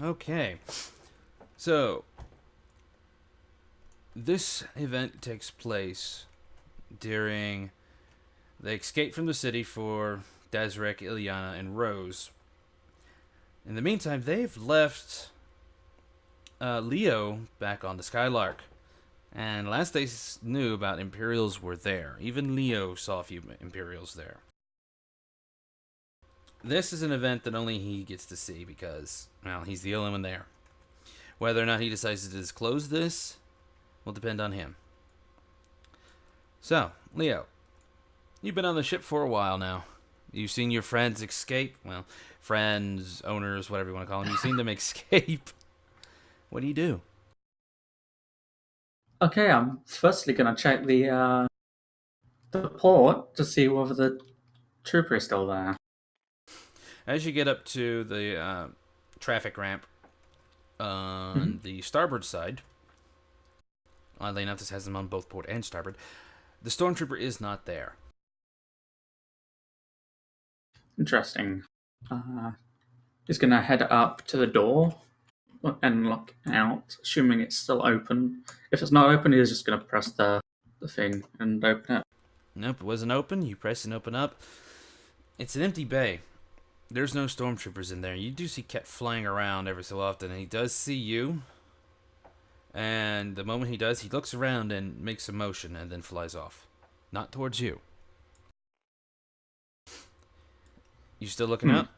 Okay. So, this event takes place during the escape from the city for Desric, Ilyana, and Rose. In the meantime, they've left Leo back on the Skylark. And last they knew about Imperials were there. Even Leo saw a few Imperials there. This is an event that only he gets to see because, well, he's the only one there. Whether or not he decides to disclose this will depend on him. So, Leo, you've been on the ship for a while now. You've seen your friends escape. Well, friends, owners, whatever you want to call them. You've seen them escape. What do you do? Okay, I'm firstly gonna check the port to see whether the trooper is still there. As you get up to the traffic ramp Hmm. on the starboard side, oddly enough, this has them on both port and starboard, the stormtrooper is not there. Interesting. He's gonna head up to the door and look out, assuming it's still open. If it's not open, he's just gonna press the thing and open it. Nope, it wasn't open. You press and open up. It's an empty bay. There's no stormtroopers in there. You do see Ket flying around every so often, and he does see you. And the moment he does, he looks around and makes a motion and then flies off. Not towards you. You still looking Hmm. up?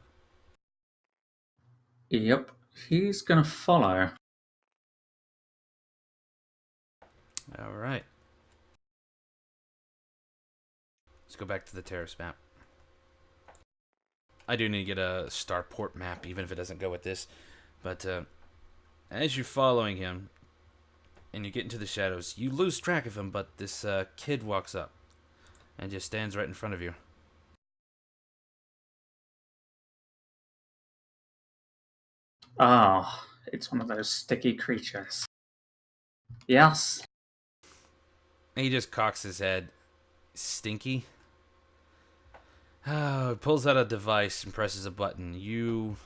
Yep. He's gonna follow. Alright. Let's go back to the Taris map. I do need to get a starport map, even if it doesn't go with this. But as you're following him, and you get into the shadows, you lose track of him, but this kid walks up and just stands right in front of you. Ah, it's one of those sticky creatures. Yes. He just cocks his head. Stinky. Oh, pulls out a device and presses a button. You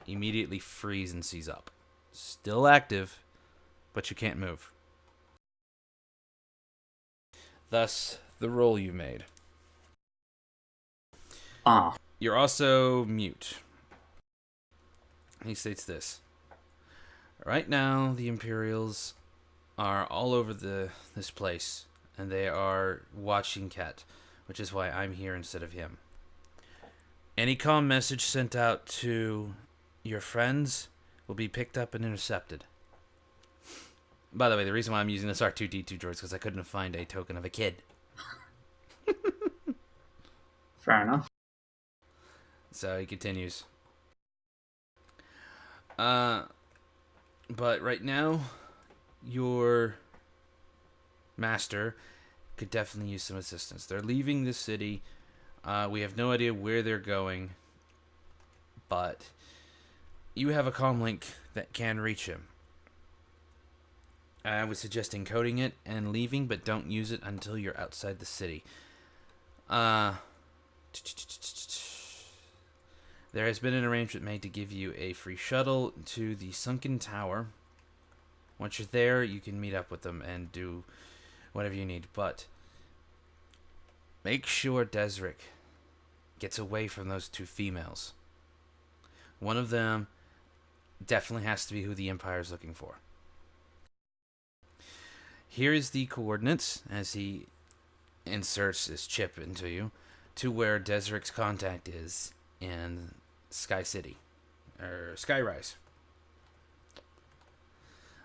immediately freeze and seize up. Still active, but you can't move. Thus, the roll you made. Ah. You're also mute. He states this. Right now, the Imperials are all over this place, and they are watching Ket, which is why I'm here instead of him. Any comm message sent out to your friends will be picked up and intercepted. By the way, the reason why I'm using this R2D2 droid is because I couldn't find a token of a kid. Fair enough. So he continues. But right now, your master could definitely use some assistance. They're leaving the city. We have no idea where they're going, but you have a comm link that can reach him. I would suggest encoding it and leaving, but don't use it until you're outside the city. There has been an arrangement made to give you a free shuttle to the sunken tower. Once you're there, you can meet up with them and do whatever you need, but make sure Desric gets away from those two females. One of them definitely has to be who the Empire is looking for. Here is the coordinates as he inserts his chip into you to where Desric's contact is in Sky City or Skyrise.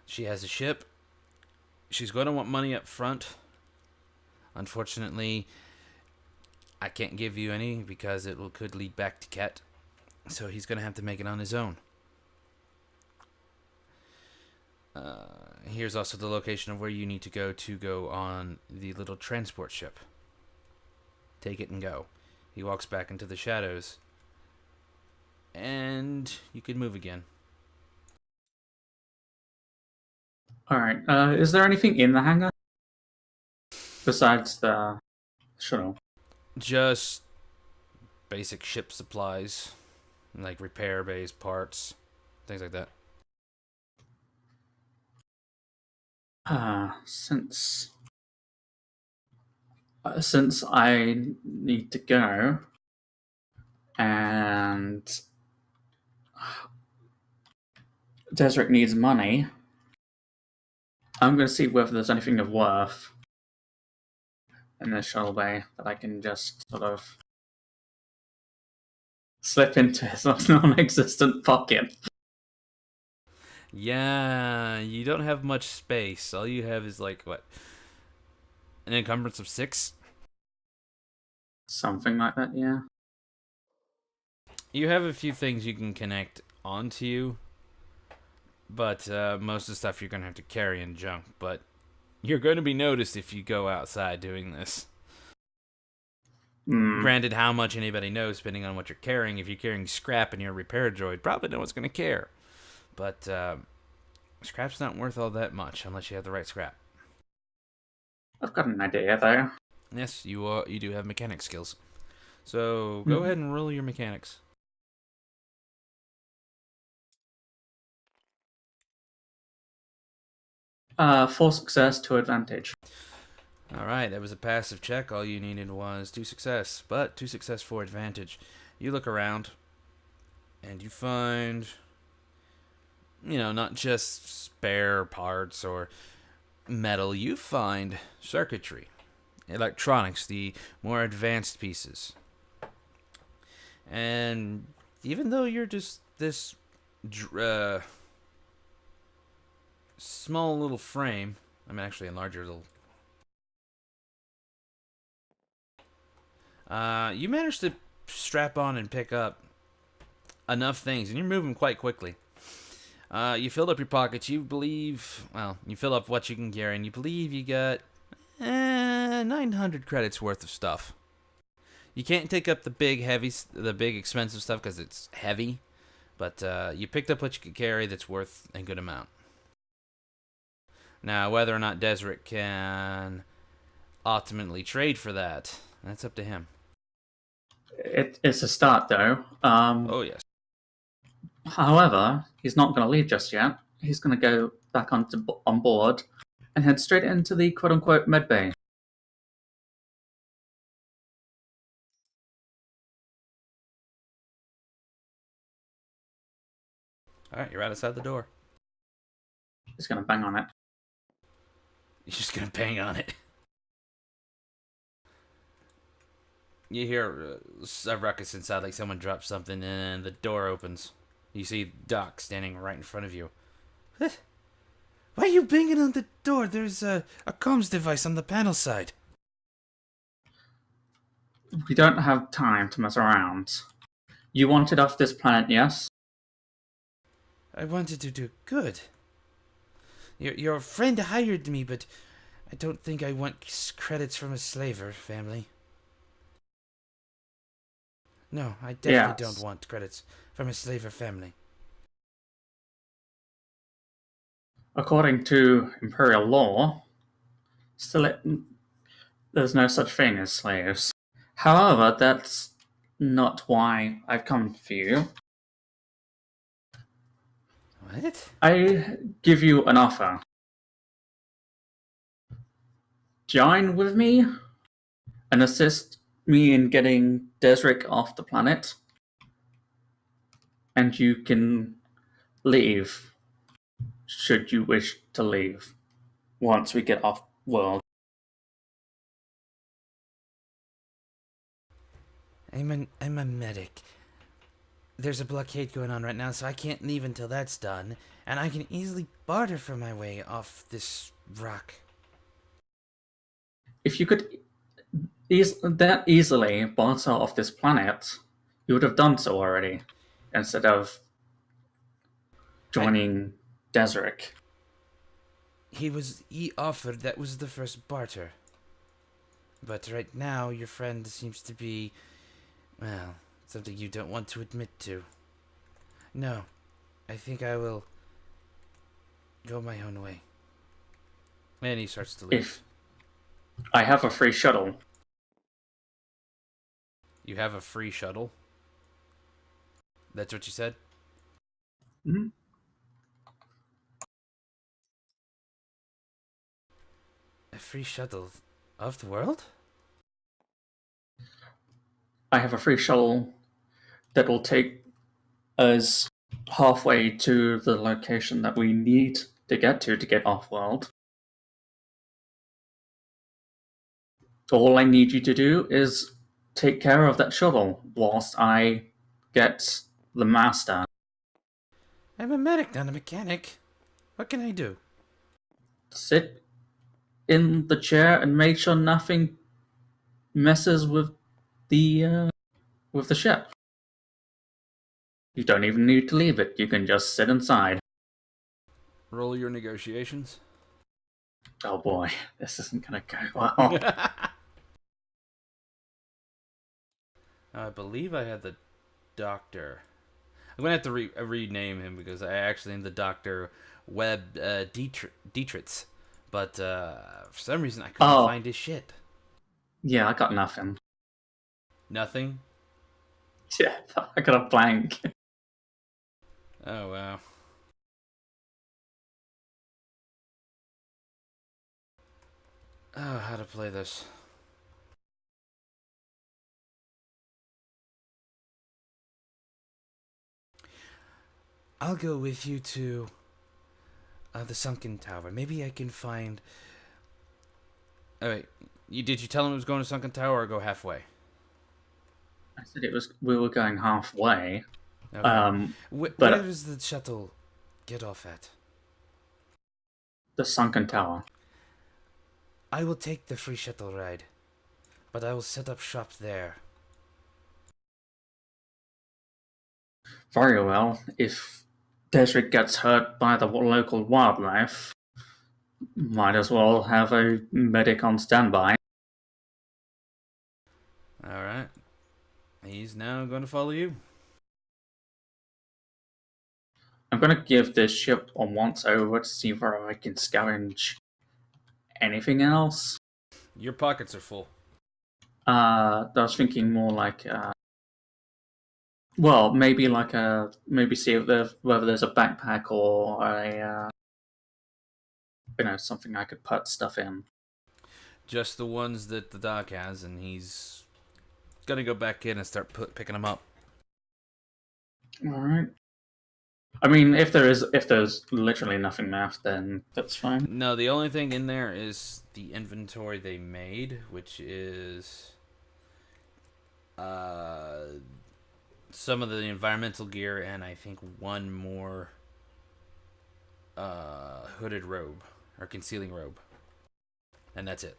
She has a ship. She's going to want money up front. Unfortunately, I can't give you any because could lead back to Ket. So he's going to have to make it on his own. Here's also the location of where you need to go on the little transport ship. Take it and go. He walks back into the shadows. And you can move again. Alright. Is there anything in the hangar? Besides the shuttle? Just basic ship supplies, like repair bays, parts, things like that. Since I need to go, and Desric needs money, I'm going to see whether there's anything of worth in this shuttle bay that I can just sort of slip into his non-existent pocket. Yeah, you don't have much space. All you have is like what? An encumbrance of 6? Something like that, yeah. You have a few things you can connect onto you, but most of the stuff you're going to have to carry in junk. But you're going to be noticed if you go outside doing this. Granted, how much anybody knows, depending on what you're carrying. If you're carrying scrap and you're a repair droid, probably no one's going to care. But scrap's not worth all that much unless you have the right scrap. I've got an idea, though. Yes, you do have mechanic skills. So go ahead and roll your mechanics. Full success to advantage. Alright, that was a passive check. All you needed was 2 success. But 2 success for advantage. You look around, and you find, not just spare parts or metal. You find circuitry, electronics, the more advanced pieces. And even though you're just this small little frame, actually enlarge your little... you managed to strap on and pick up enough things, and you're moving quite quickly. You filled up your pockets. You fill up what you can carry, and you believe you got 900 credits worth of stuff. You can't take up the big expensive stuff because it's heavy, but you picked up what you could carry that's worth a good amount. Now, whether or not Desric can ultimately trade for that, that's up to him. It's a start, though. Oh, yes. However, he's not going to leave just yet. He's going to go back on board and head straight into the quote-unquote med bay. Alright, you're right outside the door. He's going to bang on it. You're just gonna bang on it. You hear a ruckus inside, like someone drops something, and the door opens. You see Doc standing right in front of you. Why are you banging on the door? There's a comms device on the panel side. We don't have time to mess around. You wanted off this planet, yes? I wanted to do good. Your friend hired me, but I don't think I want credits from a slaver family. No, I definitely don't want credits from a slaver family. According to Imperial law, there's no such thing as slaves. However, that's not why I've come for you. What? I give you an offer. Join with me and assist me in getting Desric off the planet, and you can leave should you wish to leave once we get off world. I'm a medic. There's a blockade going on right now, so I can't leave until that's done, and I can easily barter for my way off this rock. If you could that easily barter off this planet, you would have done so already, instead of joining Desric. He offered, that was the first barter. But right now, your friend seems to be, well, something you don't want to admit to. No, I think I will go my own way. And he starts to leave. If I have a free shuttle. You have a free shuttle? That's what you said? Mhm. A free shuttle of the world? I have a free shuttle that will take us halfway to the location that we need to get off world. All I need you to do is take care of that shuttle whilst I get the master. I'm a medic, not a mechanic. What can I do? Sit in the chair and make sure nothing messes with the ship. You don't even need to leave it. You can just sit inside. Roll your negotiations. Oh boy, this isn't gonna go well. I believe I had the doctor. I'm gonna have to rename him because I actually am the Doctor Webb Dietrich, but for some reason I couldn't Oh, find his shit. yeah, I got nothing. Nothing. Yeah, I got a blank. Oh wow. Oh, how to play this? I'll go with you to the sunken tower. Maybe I can find. Oh wait, did you tell him it was going to sunken tower or go halfway? I said we were going halfway. Okay. Um, Where but does the shuttle get off at? the sunken tower. I will take the free shuttle ride, but I will set up shop there. Very well. If Desric gets hurt by the local wildlife, might as well have a medic on standby. All right. He's now going to follow you. I'm gonna give this ship a once over to see whether I can scavenge anything else. Your pockets are full. I was thinking more like, well, maybe like maybe see if whether there's a backpack or something I could put stuff in. Just the ones that the doc has, and he's gonna go back in and start picking them up. All right. I mean, if there's literally nothing left, then that's fine. No, the only thing in there is the inventory they made, which is uh, some of the environmental gear and I think one more hooded robe or concealing robe, and that's it.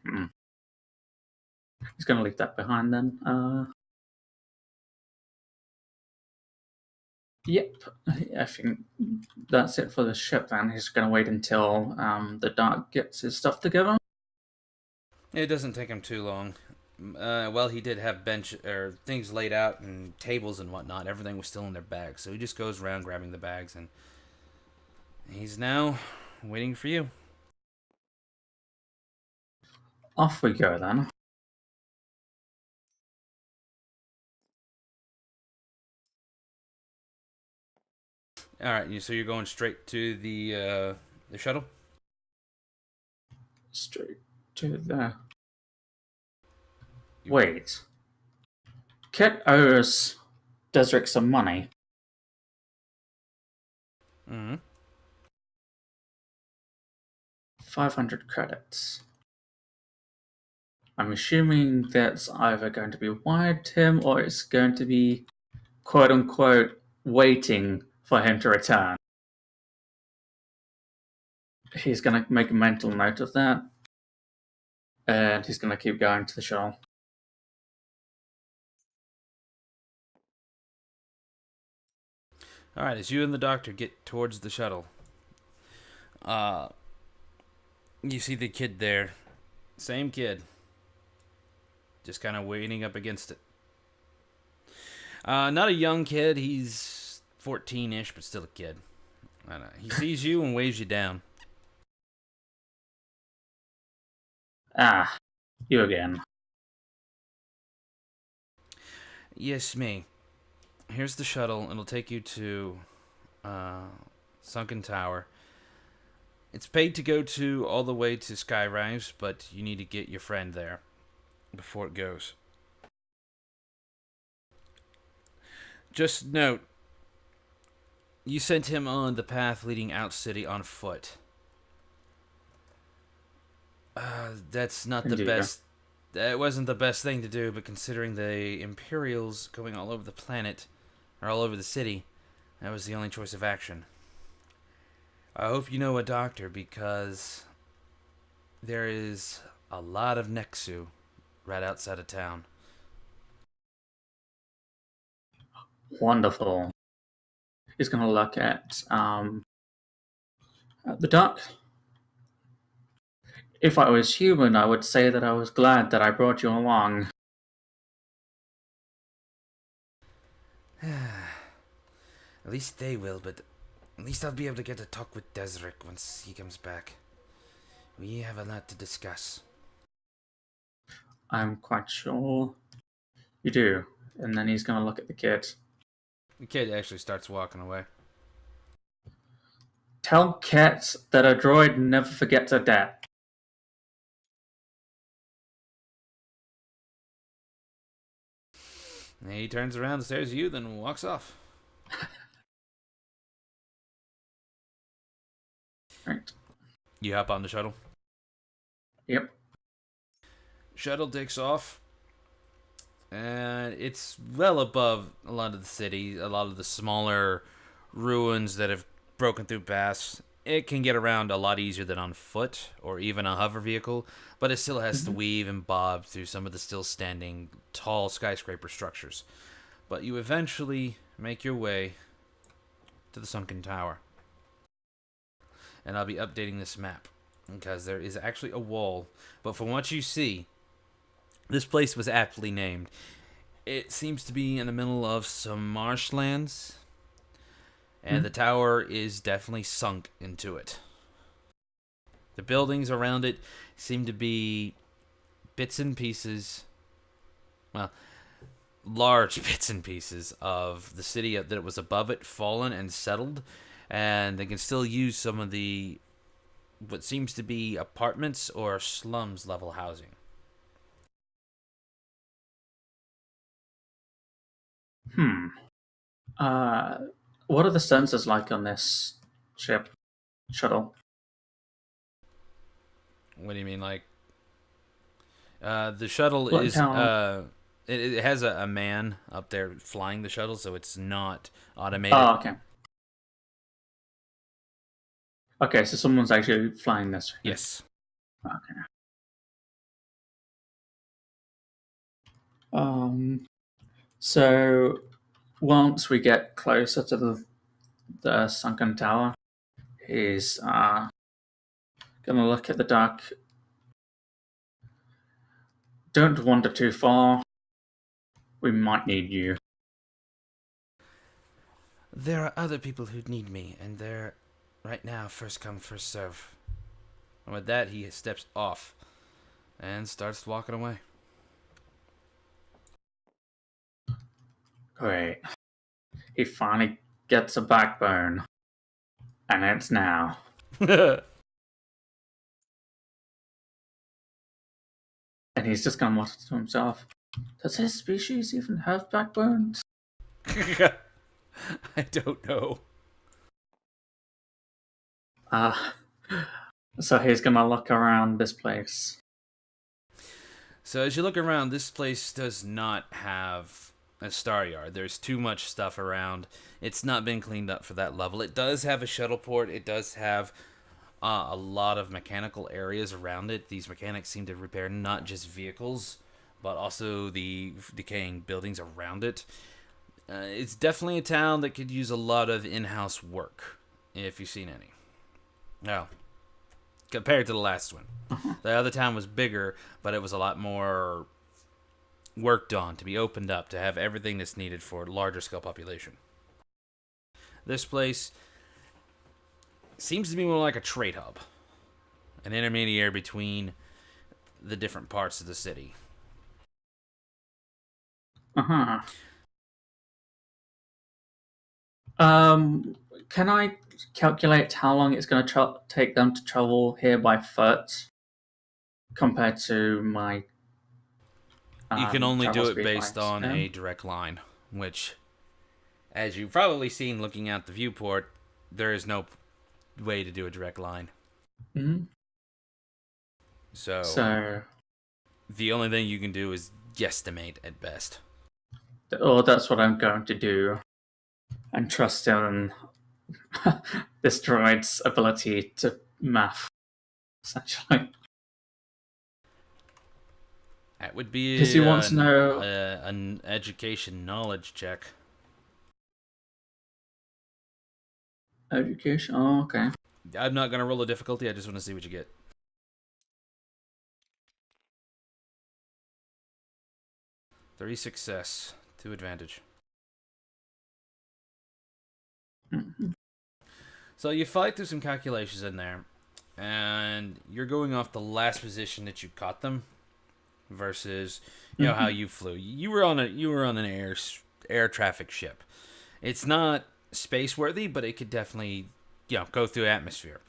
Hmm. He's gonna leave that behind then. Yep. I think that's it for the ship. Then he's gonna wait until the Dark gets his stuff together. It doesn't take him too long. Well, he did have bench or things laid out and tables and whatnot. Everything was still in their bags, so he just goes around grabbing the bags, and he's now waiting for you. Off we go then. All right, so you're going straight to the shuttle. Straight to the. You- Wait. Kit owes Desric some money. Mm-hmm. 500 credits. I'm assuming that's either going to be wired to him or it's going to be quote unquote waiting for him to return. He's going to make a mental note of that and he's going to keep going to the shuttle. All right, as you and the doctor get towards the shuttle, uh, you see the kid there, same kid, just kind of waiting up against it. Not a young kid. He's 14-ish, but still a kid. I know. He sees you and waves you down. Ah, you again. Yes, me. Here's the shuttle. It'll take you to Sunken Tower. It's paid to go to all the way to Skyrise, but you need to get your friend there before it goes. Just note, you sent him on the path leading out city on foot. That's not the Indeed. best. That wasn't the best thing to do, but considering the Imperials going all over the planet, or all over the city, that was the only choice of action. I hope you know a doctor, because there is a lot of Nexu right outside of town. Wonderful. He's going to look at the duck. If I was human, I would say that I was glad that I brought you along. At least they will, but at least I'll be able to get to talk with Desric once he comes back. We have a lot to discuss. I'm quite sure you do. And then he's going to look at the kid. The kid actually starts walking away. Tell Cat that a droid never forgets a debt. And he turns around, stares at you, then walks off. Right. You hop on the shuttle. Yep. Shuttle takes off, and it's well above a lot of the city, a lot of the smaller ruins that have broken through paths. It can get around a lot easier than on foot or even a hover vehicle, but it still has to weave and bob through some of the still standing tall skyscraper structures. But you eventually make your way to the Sunken Tower. And I'll be updating this map, because there is actually a wall, but from what you see, this place was aptly named. It seems to be in the middle of some marshlands, and the tower is definitely sunk into it. The buildings around it seem to be bits and pieces, well, large bits and pieces of the city that was above it fallen and settled, and they can still use some of the what seems to be apartments or slums level housing. What are the sensors like on this shuttle? What do you mean, like? The shuttle Like is how? it has a man up there flying the shuttle, so it's not automated. Oh, okay. Okay, so someone's actually flying this. Yes. Okay. So once we get closer to the sunken tower, he's gonna look at the duck. Don't wander too far. We might need you. There are other people who need me, and they're right now first come first serve. And with that, he steps off and starts walking away. Great. He finally gets a backbone. And it's now. And he's just gonna mutter to himself. Does his species even have backbones? I don't know. So he's gonna look around this place. So as you look around, this place does not have a star yard. There's too much stuff around. It's not been cleaned up for that level. It does have a shuttle port. It does have a lot of mechanical areas around it. These mechanics seem to repair not just vehicles, but also the decaying buildings around it. It's definitely a town that could use a lot of in-house work, if you've seen any. Now, compared to the last one. The other town was bigger, but it was a lot more worked on, to be opened up, to have everything that's needed for a larger scale population. This place seems to be more like a trade hub, an intermediary between the different parts of the city. Uh-huh. Can I calculate how long it's going to take them to travel here by foot compared to my You can only travel do it speed by based on a stone? direct line, which, as you've probably seen looking out the viewport, there is no way to do a direct line. Mm-hmm. So So, the only thing you can do is guesstimate at best. that's what I'm going to do, and trust in this droid's ability to math, essentially. That would Because be he wants to know an education knowledge check. education. Oh, okay. I'm not going to roll a difficulty, I just want to see what you get. 3 success, 2 advantage. Mhm. So you fight through some calculations in there, and you're going off the last position that you caught them versus how Mhm. you flew. You were on an air traffic ship. It's not space worthy, but it could definitely go through atmosphere.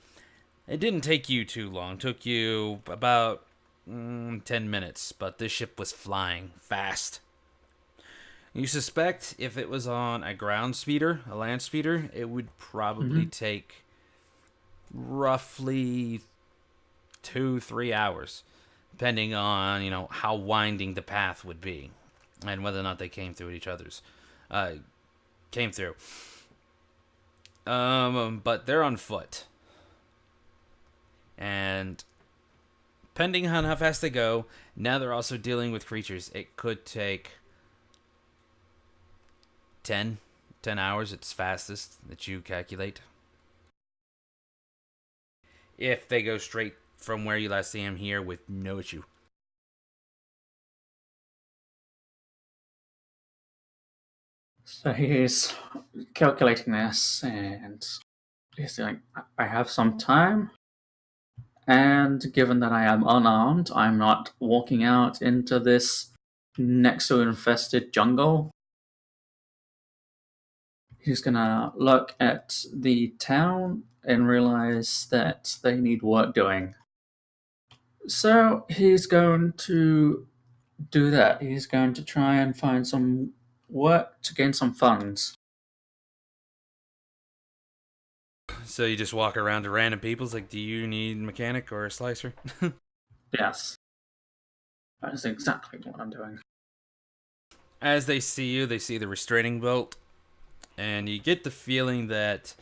It didn't take you too long. It took you about 10 minutes, but this ship was flying fast. You suspect if it was on a ground speeder, a land speeder, it would probably Mhm. take roughly 2-3 hours, depending on how winding the path would be, and whether or not they came through each other's, came through. But they're on foot, and depending on how fast they go, now they're also dealing with creatures. It could take 10 hours. It's fastest that you calculate. If they go straight from where you last see him here with no issue. So he's calculating this, and he's like, I have some time, and given that I am unarmed, I'm not walking out into this next to infested jungle. He's gonna look at the town and realize that they need work doing. So he's going to do that. He's going to try and find some work to gain some funds. So you just walk around to random people's like, do you need a mechanic or a slicer? Yes, that is exactly what I'm doing. As they see you, they see the restraining belt, and you get the feeling that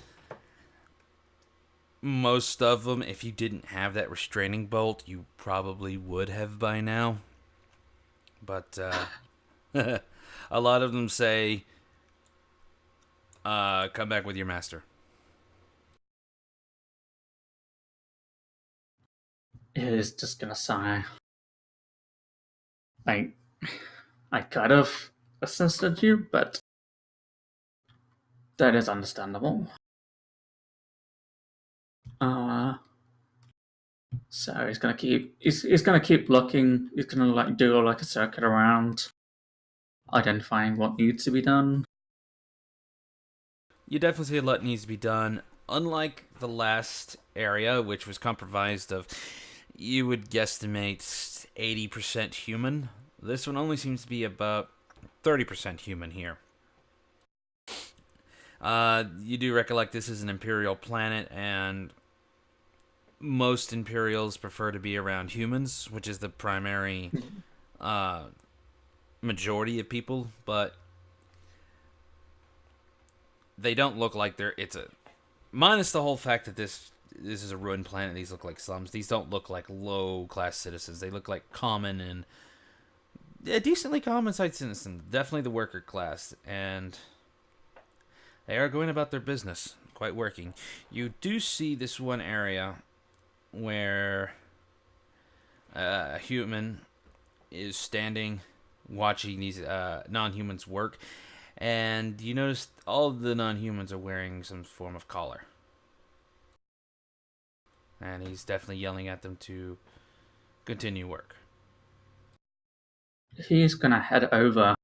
most of them, if you didn't have that restraining bolt, you probably would have by now. But a lot of them say, come back with your master. He's just gonna sigh. I, I could have assisted you, but that is understandable. Uh, so he's gonna keep looking. He's gonna do like a circuit around, identifying what needs to be done. You definitely see a lot needs to be done. Unlike the last area, which was comprised of, you would guesstimate 80% human, this one only seems to be about 30% human here. You do recollect this is an Imperial planet, and most Imperials prefer to be around humans, which is the primary uh, majority of people, but they don't look like it's a minus the whole fact that this is a ruined planet. These look like slums. These don't look like low class citizens. They look like common and decently common sized citizens. Definitely the worker class, and they are going about their business, quite working. You do see this one area where a human is standing watching these non-humans work, and you notice all of the non-humans are wearing some form of collar, and he's definitely yelling at them to continue work. He's gonna head over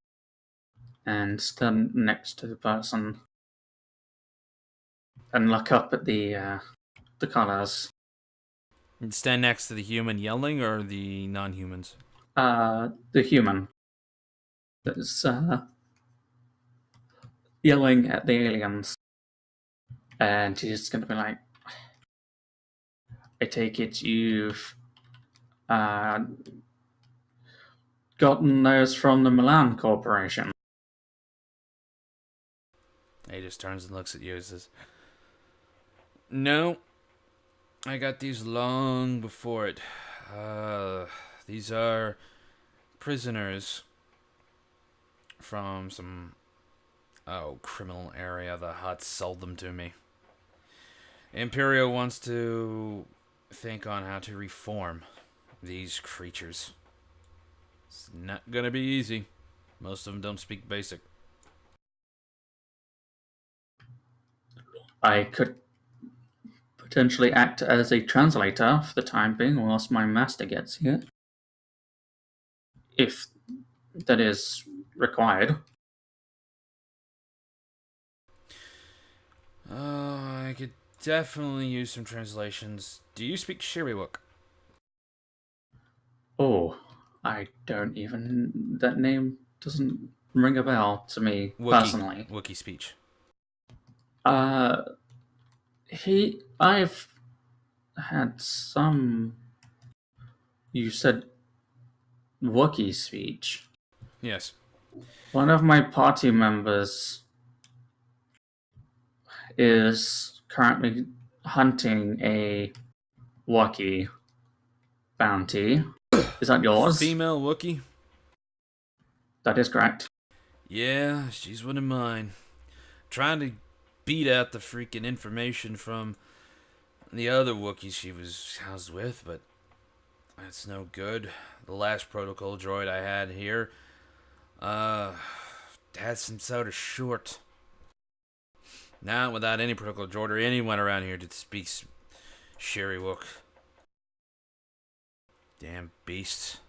and stand next to the person and look up at the colors. And stand next to the human yelling or the non-humans? The human that's yelling at the aliens, and he's going to be like, "I take it you've uh, gotten those from the Milan Corporation." He just turns and looks at you and says, "No, I got these long before it. These are prisoners from some criminal area. The Huts sold them to me. Imperial wants to think on how to reform these creatures. It's not gonna be easy. Most of them don't speak basic." I could potentially act as a translator for the time being whilst my master gets here, if that is required. I could definitely use some translations. Do you speak Shiriwook? Oh, I don't even. That name doesn't ring a bell to me Wookiee. personally. Wookiee speech. Uh, I've had some. You said Wookiee speech. Yes. One of my party members is currently hunting a Wookiee bounty. Is that yours? Female Wookiee? That is correct. Yeah, she's one of mine. Trying to beat out the freaking information from the other Wookiees she was housed with, but that's no good. The last protocol droid I had here, had some sort of short. Now, without any protocol droid or anyone around here that speaks Shiriwook. Damn beasts.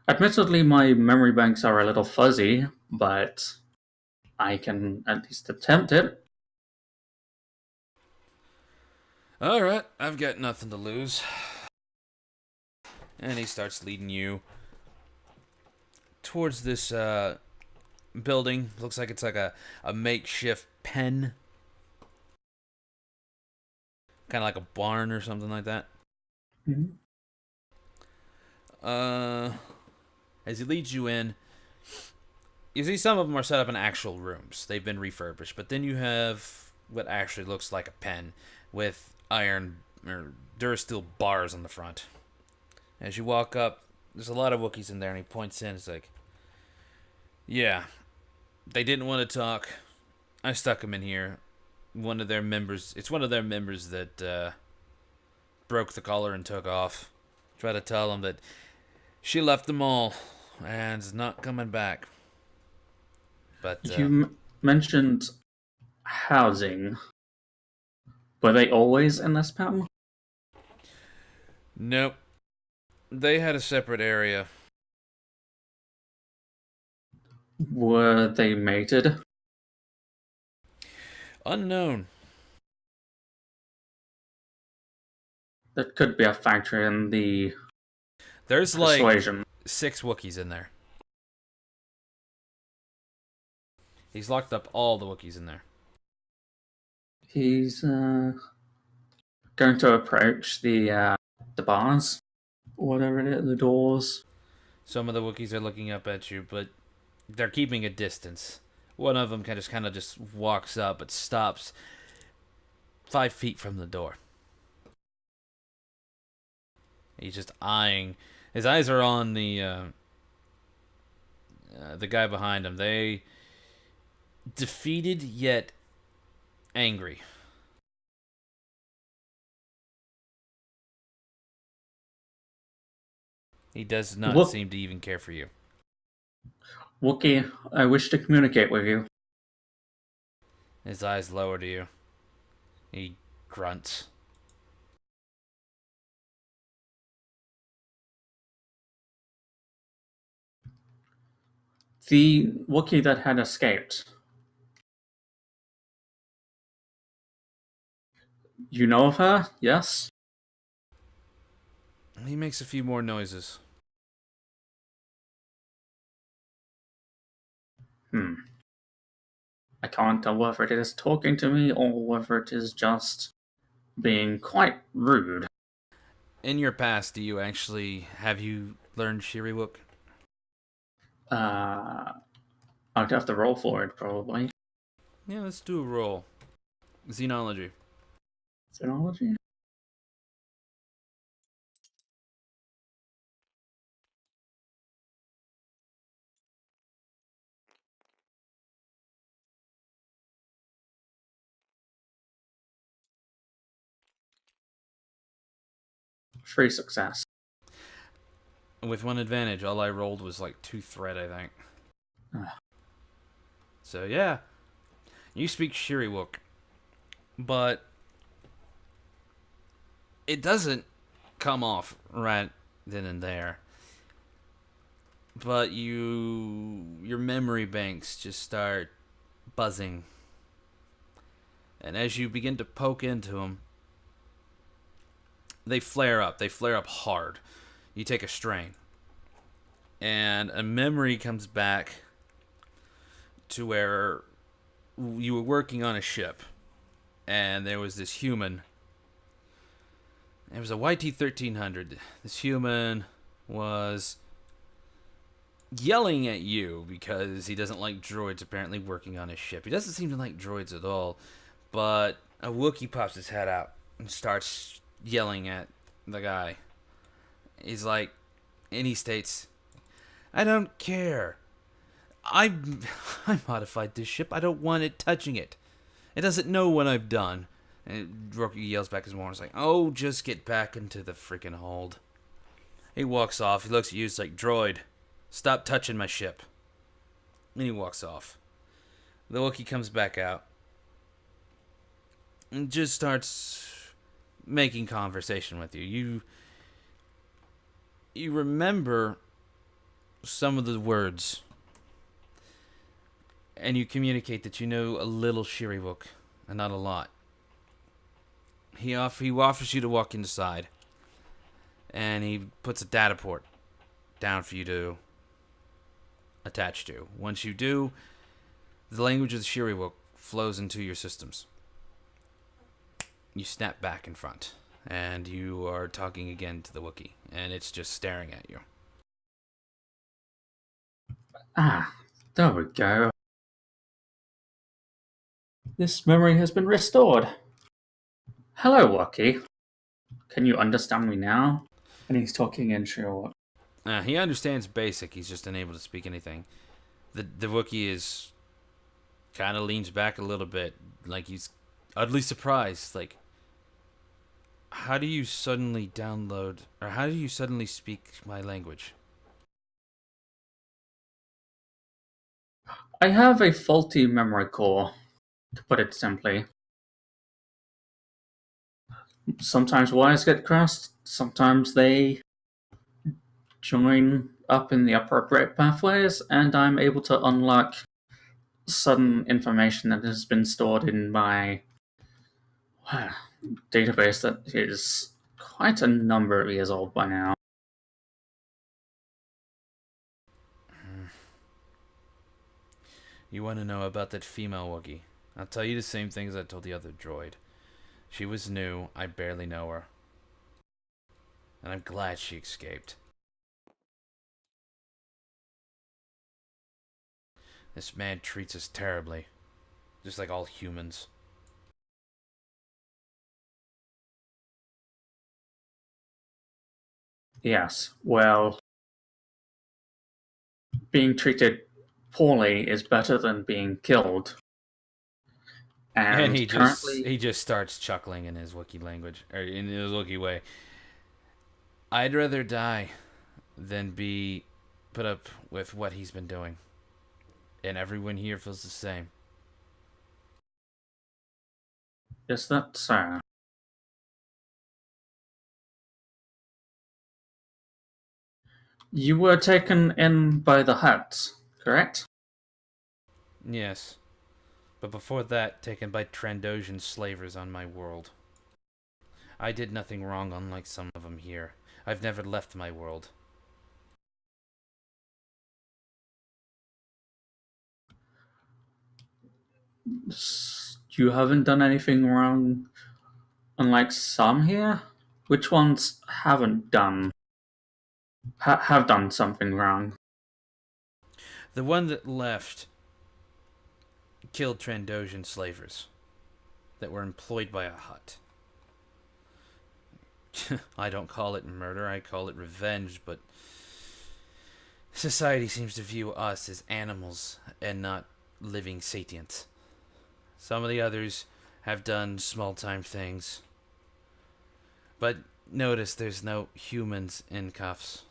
Admittedly, my memory banks are a little fuzzy, but I can at least attempt it. Alright, I've got nothing to lose. And he starts leading you towards this building. Looks like it's like a makeshift pen. Kind of like a barn or something like that. Mm-hmm. As he leads you in, you see some of them are set up in actual rooms. They've been refurbished. But then you have what actually looks like a pen with iron or Durasteel bars on the front. As you walk up, there's a lot of Wookiees in there, and he points in. It's like, yeah, they didn't want to talk. I stuck them in here. One of their members, it's one of their members that broke the collar and took off. Try to tell them that she left them all and is not coming back. But You mentioned housing. Were they always in this pen? nope, they had a separate area. Were they mated? Unknown. That could be a factor in the There's like persuasion. 6 Wookiees in there. He's locked up all the Wookiees in there. He's going to approach the bars, whatever it is, the doors. Some of the Wookiees are looking up at you, but they're keeping a distance. One of them kind of just walks up but stops 5 feet from the door. He's just eyeing. His eyes are on the guy behind him. They defeated yet angry. He does not seem to even care for you. Wookie, I wish to communicate with you. His eyes lower to you. He grunts. The Wookiee that had escaped, You know of her? Yes? He makes a few more noises. Hmm. I can't tell whether it is talking to me or whether it is just being quite rude. In your past, have you learned Shiriwook? Uh, I'd have to roll for it, probably. Yeah, let's do a roll. Xenology. Phonology? Free success. With one advantage, all I rolled was like 2 threat, I think. Ah, So yeah, you speak Shiriwook, but it doesn't come off right then and there. But your memory banks just start buzzing, and as you begin to poke into them, they flare up. They flare up hard. You take a strain, and a memory comes back to where you were working on a ship, and there was this human. It was a YT-1300. This human was yelling at you because he doesn't like droids apparently working on his ship. He doesn't seem to like droids at all, but a Wookiee pops his head out and starts yelling at the guy. He's like, and he states, I don't care. I modified this ship. I don't want it touching it. It doesn't know what I've done. And Wookiee yells back his warning, like, oh, just get back into the freaking hold. He walks off. He looks at you. He's like, droid, stop touching my ship. And he walks off. The Wookiee comes back out and just starts making conversation with you. You remember some of the words, and you communicate that you know a little Shiriwook, and not a lot. He offers you to walk inside, and he puts a data port down for you to attach to. Once you do, the language of the Shiriwook flows into your systems. You snap back in front, and you are talking again to the Wookiee, and it's just staring at you. there we go. This memory has been restored. Hello, Wookie. Can you understand me now? And he's talking in Sherlock. He understands basic. He's just unable to speak anything. The Wookiee is kind of leans back a little bit, like he's oddly surprised. Like, how do you suddenly download, or how do you suddenly speak my language? I have a faulty memory core, to put it simply. Sometimes wires get crossed, sometimes they join up in the appropriate pathways, and I'm able to unlock sudden information that has been stored in my database that is quite a number of years old by now. You want to know about that female Wookiee? I'll tell you the same things I told the other droid. She was new. I barely know her. And I'm glad she escaped. This man treats us terribly. Just like all humans. Yes, well, being treated poorly is better than being killed. And And currently, he just starts chuckling in his Wookiee language, or in his Wookiee way. I'd rather die than be put up with what he's been doing. And everyone here feels the same. is that so? You were taken in by the Huts, correct? Yes. But before that, taken by Trandoshan slavers on my world. I did nothing wrong, unlike some of them here. I've never left my world. You haven't done anything wrong, unlike some here? Which ones haven't done have done something wrong? The one that left killed Trandoshan slavers that were employed by a hut. I don't call it murder, I call it revenge, but society seems to view us as animals and not living satients. Some of the others have done small time things, but notice there's no humans in cuffs.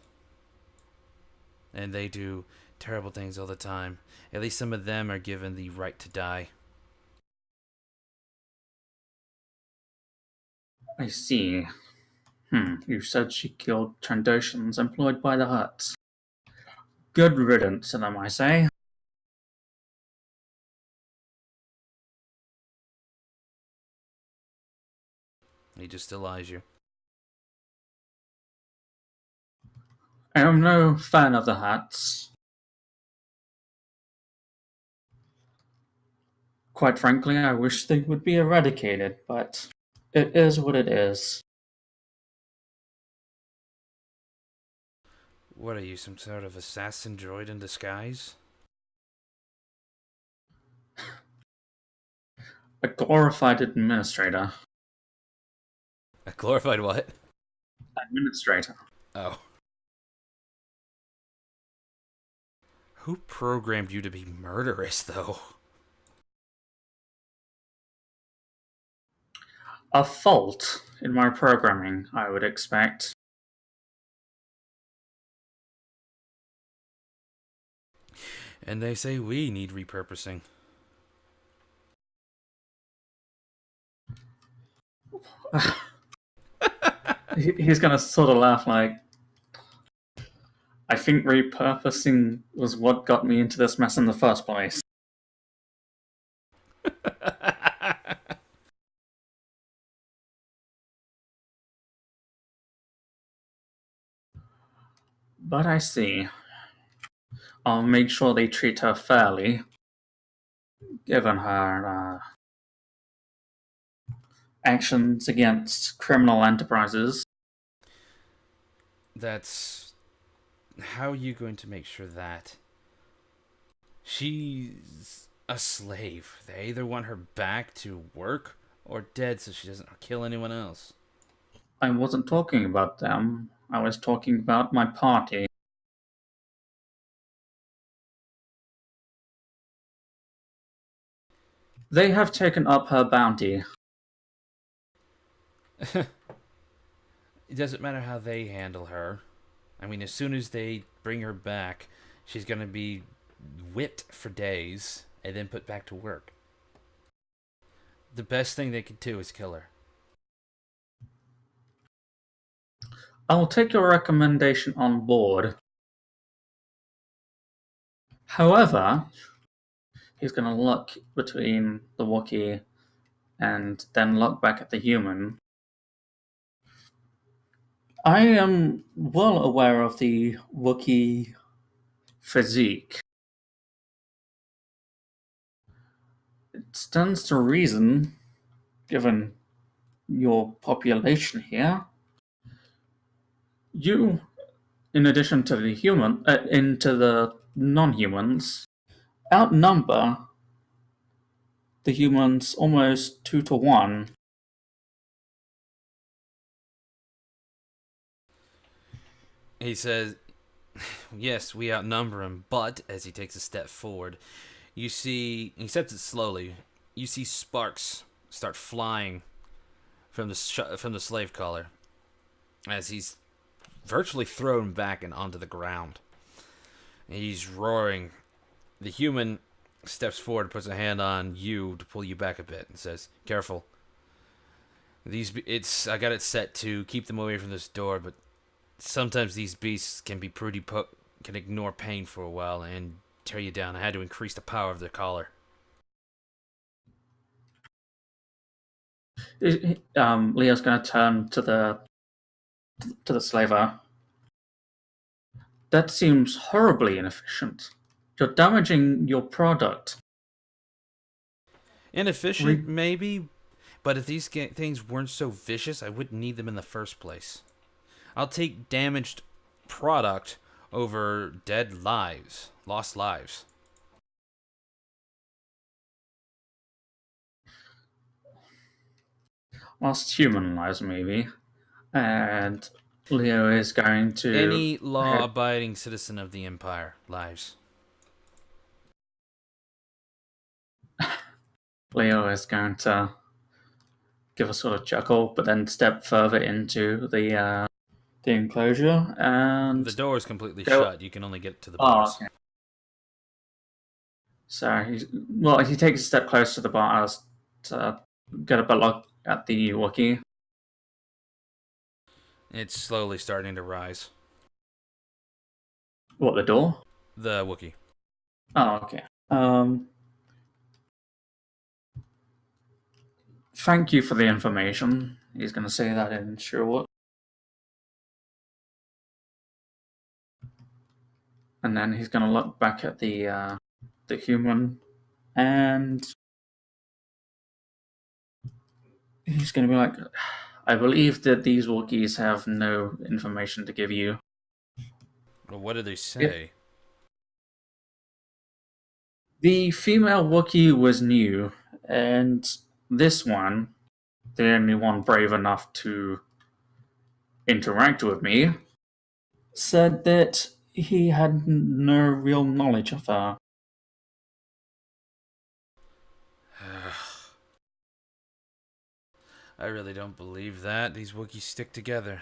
And they do terrible things all the time. At least some of them are given the right to die. I see. You said she killed Trandoshans employed by the huts. Good riddance to them, I say. He just still lies you. I am no fan of the huts. Quite frankly, I wish they would be eradicated, but it is what it is. What are you, some sort of assassin droid in disguise? A glorified administrator. A glorified what? Administrator. Oh. Who programmed you to be murderous, though? A fault in my programming, I would expect. And they say we need repurposing. He's gonna sort of laugh like, I think repurposing was what got me into this mess in the first place. But I see. I'll make sure they treat her fairly, given her actions against criminal enterprises. That's... How are you going to make sure that? She's a slave. They either want her back to work or dead so she doesn't kill anyone else. I wasn't talking about them. I was talking about my party. They have taken up her bounty. It doesn't matter how they handle her. I mean, as soon as they bring her back, she's going to be whipped for days and then put back to work. The best thing they could do is kill her. I'll take your recommendation on board. However, he's going to look between the Wookiee and then look back at the human. I am well aware of the Wookiee physique. It stands to reason, given your population here, you, in addition to the into the non-humans, outnumber the humans almost 2 to 1. He says, yes, we outnumber him, but as he takes a step forward, you see, he says it slowly, you see sparks start flying from the slave collar as he's virtually thrown back and onto the ground. He's roaring. The human steps forward, puts a hand on you to pull you back a bit, and says, "Careful. I got it set to keep them away from this door, but sometimes these beasts can be can ignore pain for a while and tear you down. I had to increase the power of the collar." Leo's going to turn to the slaver. That seems horribly inefficient. You're damaging your product. Inefficient, maybe, but if these things weren't so vicious, I wouldn't need them in the first place. I'll take damaged product over dead lives, lost lives. Lost human lives, maybe. And Leo is going to Any law-abiding citizen of the Empire lives. Leo is going to give a sort of chuckle, but then step further into the enclosure and The door is completely go. shut. You can only get to the Oh, bars. okay. So he takes a step closer to the bars to get a better look at the Wookiee. It's slowly starting to rise. What, the door? The Wookiee. Oh, okay. Thank you for the information. He's going to say that in short. And then he's going to look back at the human, and he's going to be like, I believe that these Wookiees have no information to give you. Well, what do they say? The female Wookiee was new, and this one, the only one brave enough to interact with me, said that he had no real knowledge of her. I really don't believe that. These Wookiees stick together.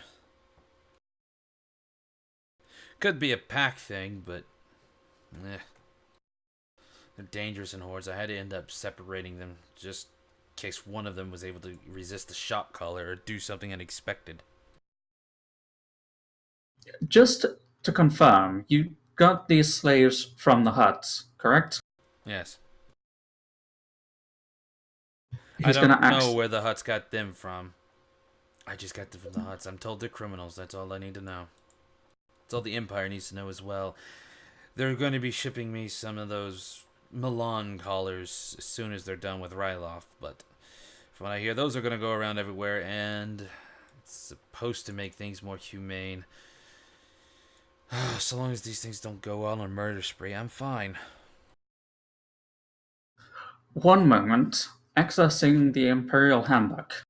Could be a pack thing, but they're dangerous in hordes. I had to end up separating them just in case one of them was able to resist the shock collar or do something unexpected. Just to confirm, you got these slaves from the huts, correct? Yes. He's I gonna don't ask. know where the huts got them from. I just got them from the huts. I'm told they're criminals. That's all I need to know. That's all the Empire needs to know as well. They're going to be shipping me some of those Milan collars as soon as they're done with Ryloth, but from what I hear, those are going to go around everywhere, and it's supposed to make things more humane. So long as these things don't go on a murder spree, I'm fine. One moment, accessing the Imperial Handbook.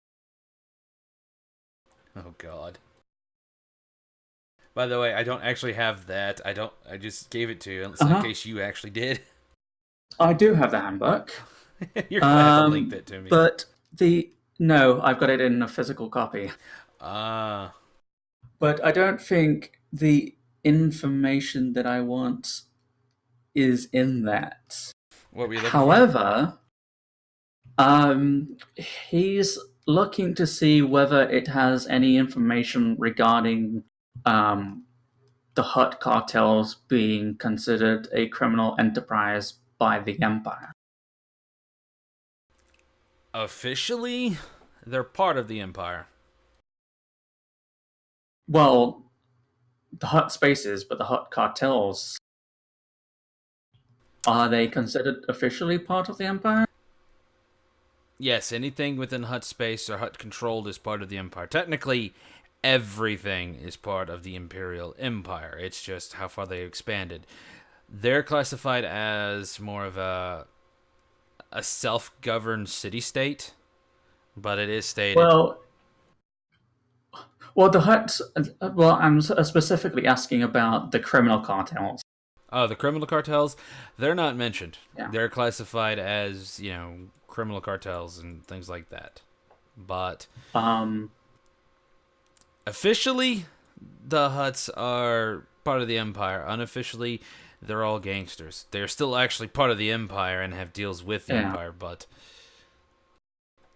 Oh God. By the way, I don't actually have that. I just gave it to you in case you actually did. I do have the handbook. You're gonna have to link that to me. But no, I've got it in a physical copy. Ah. But I don't think the information that I want is in that. What were you looking However, he's looking to see whether it has any information regarding the Hutt cartels being considered a criminal enterprise by the Empire. Officially, they're part of the Empire. Well, the Hutt spaces, but the Hutt cartels, are they considered officially part of the Empire? Yes, anything within Hutt space or Hutt controlled is part of the Empire. Technically, everything is part of the Imperial Empire. It's just how far they expanded. They're classified as more of a self-governed city-state, but it is stated. Well, the Hutts. Well, I'm specifically asking about the criminal cartels. Oh, the criminal cartels? They're not mentioned. Yeah. They're classified as, criminal cartels and things like that. But officially, the Hutts are part of the Empire. Unofficially, they're all gangsters. They're still actually part of the Empire and have deals with the Empire, but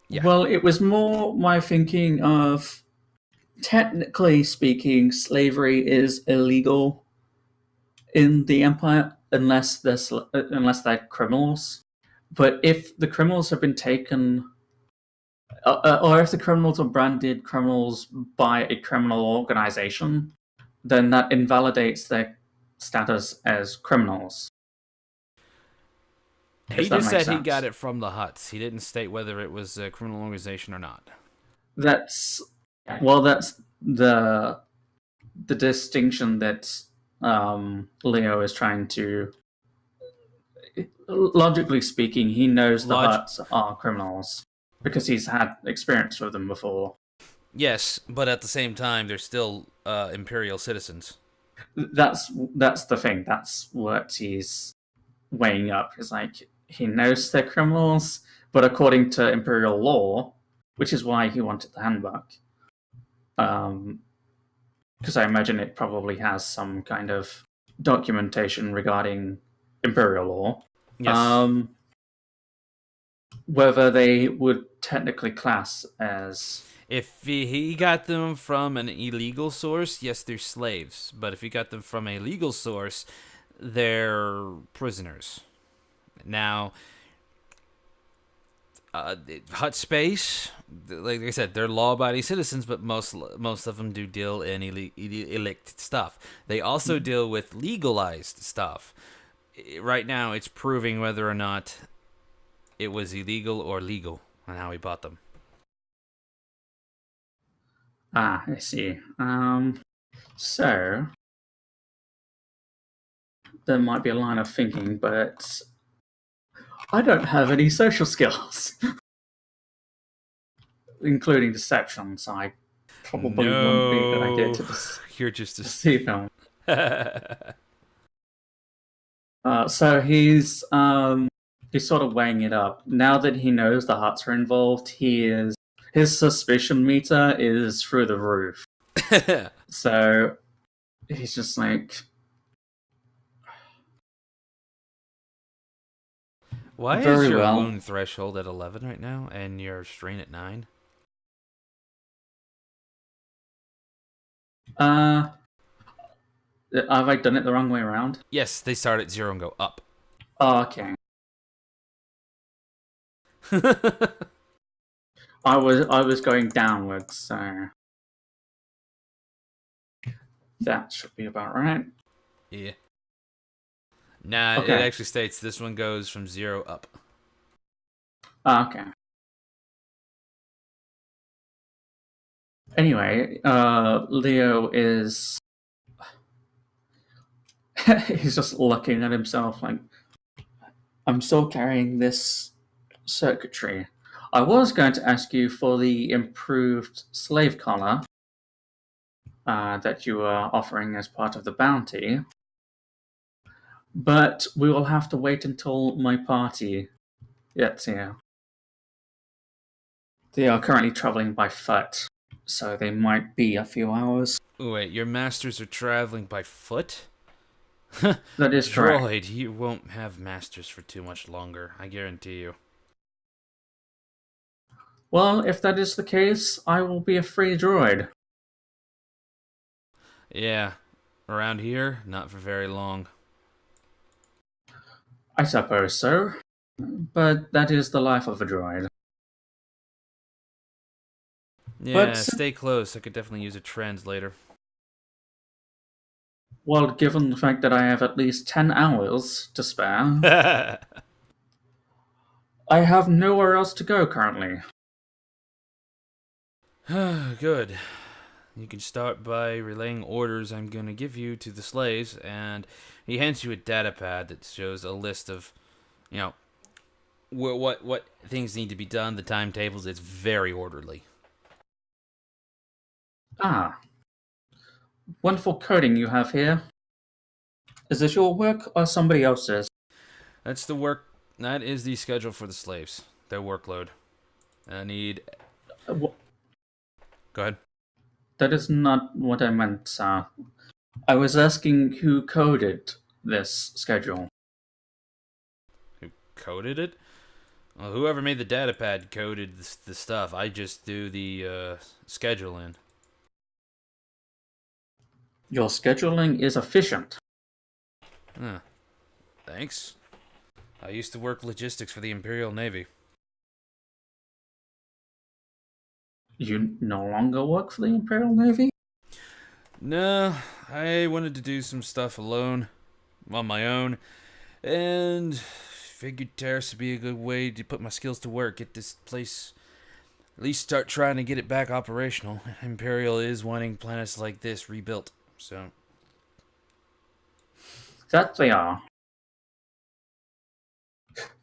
yeah. Well, it was more my thinking of, technically speaking, slavery is illegal in the Empire unless they're criminals. But if the criminals have been taken Or if the criminals are branded criminals by a criminal organization, then that invalidates their status as criminals. He If that just makes said he got sense. it from the Huts. He didn't state whether it was a criminal organization or not. That's well, that's the distinction that Leo is trying to. Logically speaking, he knows the Log- Huts are criminals because he's had experience with them before. yes, but at the same time, they're still Imperial citizens. That's the thing. That's what he's weighing up. Is like he knows they're criminals, but according to Imperial law, which is why he wanted the handbook, um, because I imagine it probably has some kind of documentation regarding Imperial law. Yes. Um, whether they would technically class as. If he got them from an illegal source, yes, they're slaves. But if he got them from a legal source, they're prisoners. Now, Hut Space, like I said, they're law-abiding citizens, but most of them do deal in illicit stuff. They also deal with legalized stuff. Right now, it's proving whether or not it was illegal or legal on how he bought them. I see. So there might be a line of thinking, but I don't have any social skills, including deception, so I probably wouldn't be a good idea No, to you're just deceive him. a. So he's sort of weighing it up. Now that he knows the Huts are involved, his suspicion meter is through the roof. So he's just like, Why is very your well. wound threshold at 11 right now and your strain at 9? Uh, have I done it the wrong way around? Yes, they start at 0 and go up. Oh, okay. I was going downwards, so that should be about right. Yeah. Nah, it Okay. actually states this one goes from 0 up. Okay. Anyway, Leo is he's just looking at himself like, I'm still carrying this circuitry. I was going to ask you for the improved slave collar that you are offering as part of the bounty, but we will have to wait until my party gets here. They are currently traveling by foot, so they might be a few hours. Wait, your masters are traveling by foot? That is correct. Droid, you won't have masters for too much longer, I guarantee you. Well, if that is the case, I will be a free droid. Yeah, around here, not for very long. I suppose so. But that is the life of a droid. Yeah, But, stay close. I could definitely use a translator. well, given the fact that I have at least 10 hours to spare, I have nowhere else to go currently. Good. You can start by relaying orders I'm going to give you to the slaves, and he hands you a data pad that shows a list of, you know, what things need to be done, the timetables. It's very orderly. Ah, wonderful coding you have here. Is this your work or somebody else's? That's the work. That is the schedule for the slaves. Their workload. I need. Wh- Go ahead. That is not what I meant, sir. I was asking who coded this schedule. Who coded it? Well, whoever made the data pad coded the stuff. I just do the schedule in. Your scheduling is efficient. Huh. Thanks. I used to work logistics for the Imperial Navy. You no longer work for the Imperial Navy? No, I wanted to do some stuff alone, on my own, and figured Taris would be a good way to put my skills to work, get this place, at least start trying to get it back operational. Imperial is wanting planets like this rebuilt, so. That they are.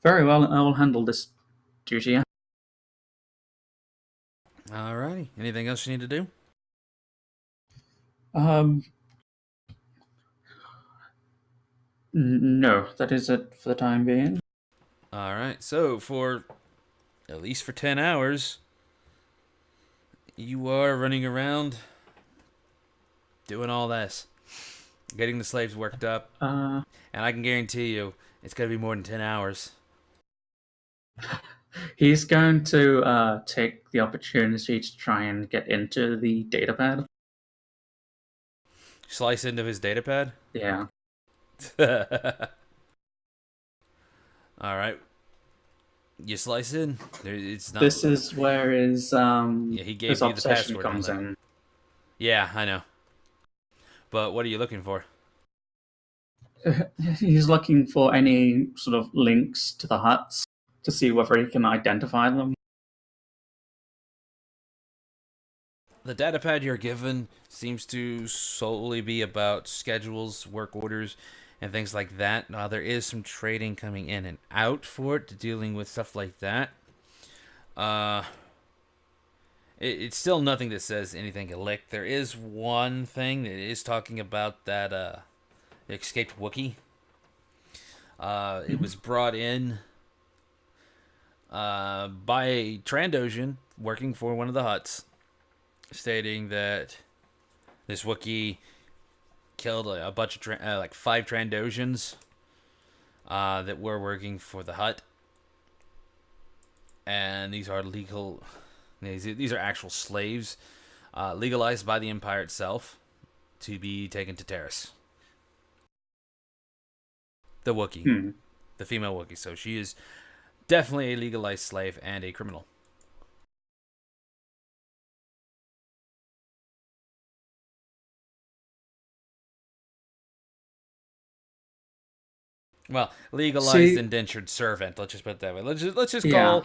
Very well, I will handle this duty. Alrighty. Anything else you need to do? Um, no, that is it for the time being. Alright, so for at least for 10 hours, you are running around doing all this, getting the slaves worked up, Uh, and I can guarantee you it's going to be more than 10 hours. he's going to take the opportunity to try and get into the datapad. Slice into his datapad? Yeah. Alright. You slice in. It's not. This is where Yeah, he gave his you the obsession password on comes that. in. Yeah, I know. But what are you looking for? He's looking for any sort of links to the huts to see whether he can identify them. The datapad you're given seems to solely be about schedules, work orders, and things like that. Now, there is some trading coming in and out for it, dealing with stuff like that. Uh, it's still nothing that says anything lick. There is one thing that is talking about that escaped Wookiee. It was brought in by a Trandoshan working for one of the huts, stating that this Wookiee killed a bunch of like 5 Trandoshans that were working for the hut, and these are legal. These are actual slaves, legalized by the Empire itself, to be taken to Taris. The Wookiee, the female Wookiee. So she is definitely a legalized slave and a criminal. Well, legalized See, indentured servant. Let's just put it that way. Let's just yeah.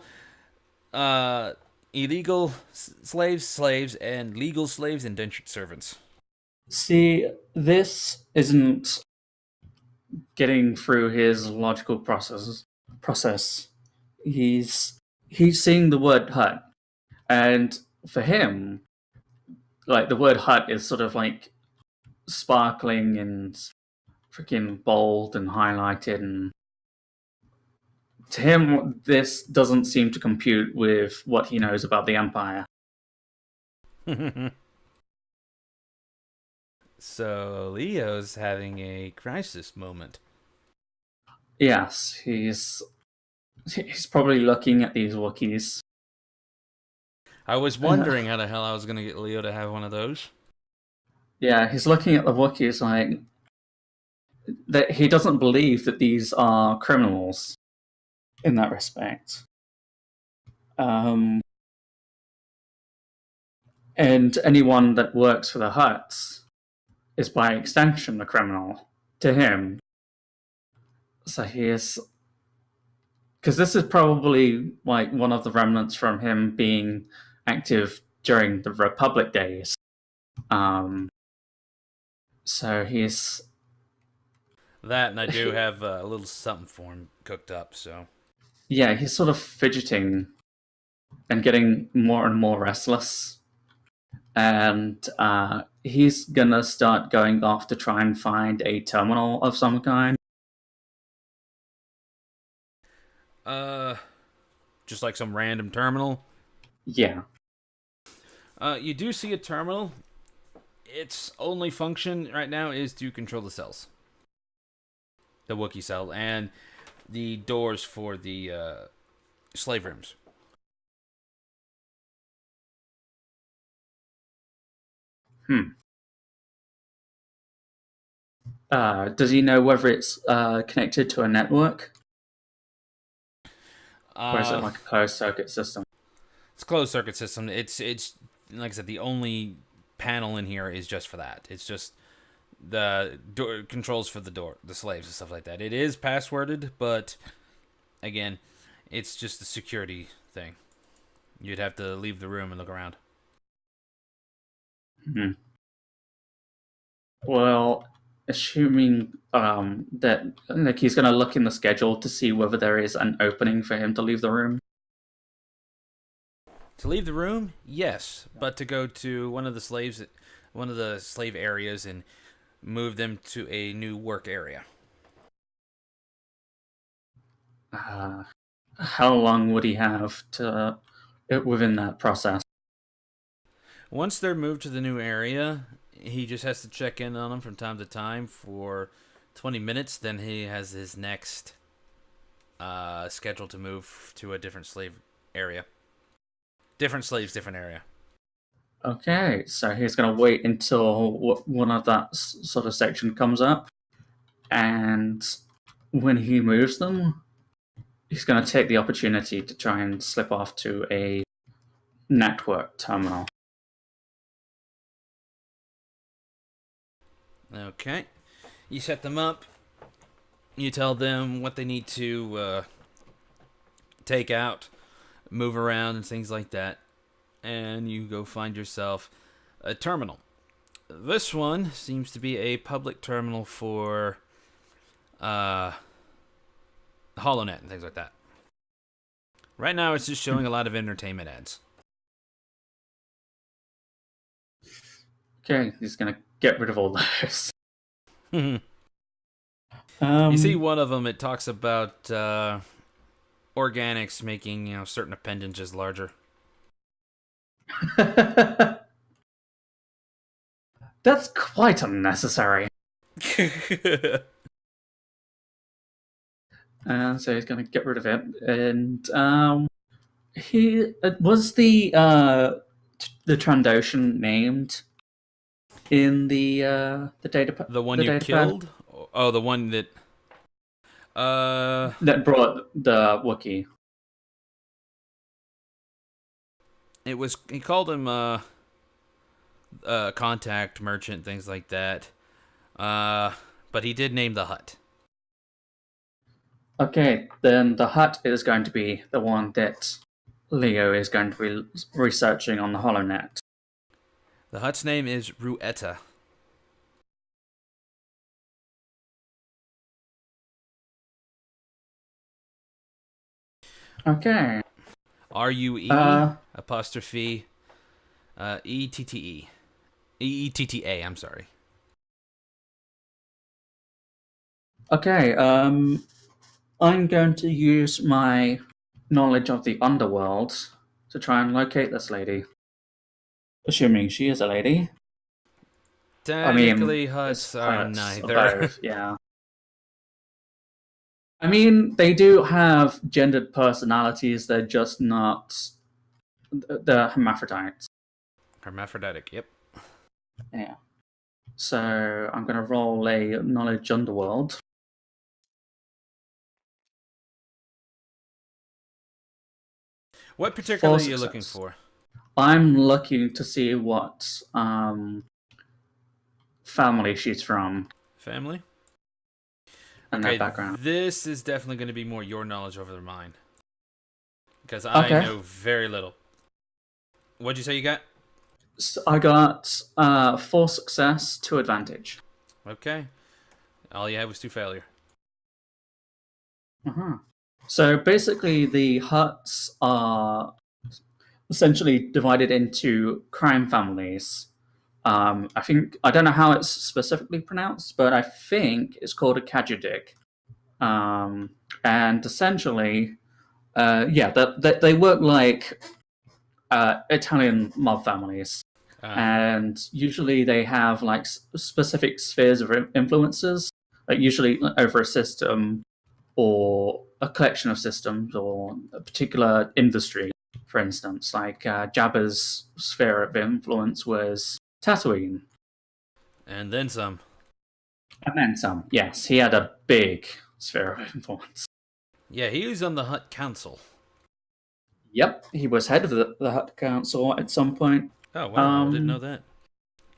call illegal slaves, and legal slaves indentured servants. See, this isn't getting through his logical process. He's he's seeing the word hut, and for him, like the word hut is sort of like sparkling and freaking bold and highlighted, and to him, this doesn't seem to compute with what he knows about the Empire. So Leo's having a crisis moment. Yes, he's probably looking at these Wookiees. I was wondering how the hell I was going to get Leo to have one of those. Yeah, he's looking at the Wookiees like that. He doesn't believe that these are criminals in that respect. And anyone that works for the Huts is by extension a criminal to him. So he is, because this is probably like one of the remnants from him being active during the Republic days. So he's That, and I do have a little something for him cooked up, so. yeah, he's sort of fidgeting and getting more and more restless. And he's gonna start going off to try and find a terminal of some kind. Just like some random terminal. Yeah. You do see a terminal. Its only function right now is to control the cells. The Wookiee cell and the doors for the slave rooms. Does he know whether it's connected to a network? Or is it like a closed circuit system? It's a closed circuit system. It's like I said, the only panel in here is just for that. It's just the door controls for the slaves and stuff like that. It is passworded, but again, it's just a security thing. You'd have to leave the room and look around. Hmm. Well, assuming that like he's gonna look in the schedule to see whether there is an opening for him to leave the room. To leave the room, yes, but to go to one of the slave areas and move them to a new work area. How long would he have to within that process? Once they're moved to the new area, he just has to check in on them from time to time for 20 minutes. Then he has his next schedule to move to a different slave area. Different slaves, different area. Okay, so he's gonna wait until one of that sort of section comes up, and when he moves them, he's gonna take the opportunity to try and slip off to a network terminal. Okay. You set them up. You tell them what they need to take out, move around, and things like that. And you go find yourself a terminal. This one seems to be a public terminal for HoloNet and things like that. Right now, it's just showing a lot of entertainment ads. Okay, he's gonna get rid of all those. You see one of them, it talks about organics making certain appendages larger. That's quite unnecessary. So he's going to get rid of it, and he was the Trandoshan named in the data. The one the you data killed? Oh, the one that. that brought the Wookiee. It was. He called him contact merchant, things like that. But he did name the hut. Okay, then the hut is going to be the one that Leo is going to be researching on the HoloNet. The hut's name is Ruetta. Okay. RUE apostrophe ETTE. EETTA, I'm sorry. Okay, I'm going to use my knowledge of the underworld to try and locate this lady. Assuming she is a lady. Technically, huts are neither. Both, yeah. I mean, they do have gendered personalities, they're just not. They're hermaphrodites. Hermaphroditic, yep. Yeah. So I'm going to roll a knowledge underworld. What particularly are you looking for? I'm looking to see what family she's from. Family? And their background. This is definitely going to be more your knowledge over mine. Because I know very little. What'd you say you got? So I got 4 success, 2 advantage. Okay. All you had was 2 failure. Uh-huh. So basically, the huts are essentially divided into crime families. I don't know how it's specifically pronounced, but I think it's called a Kajudik. And essentially, they work like Italian mob families. And usually they have like specific spheres of influences, like usually over a system or a collection of systems or a particular industry. For instance, like Jabba's sphere of influence was Tatooine. And then some. And then some. Yes, he had a big sphere of influence. Yeah, he was on the Hut Council. Yep, he was head of the Hut Council at some point. Oh wow, I didn't know Um, that.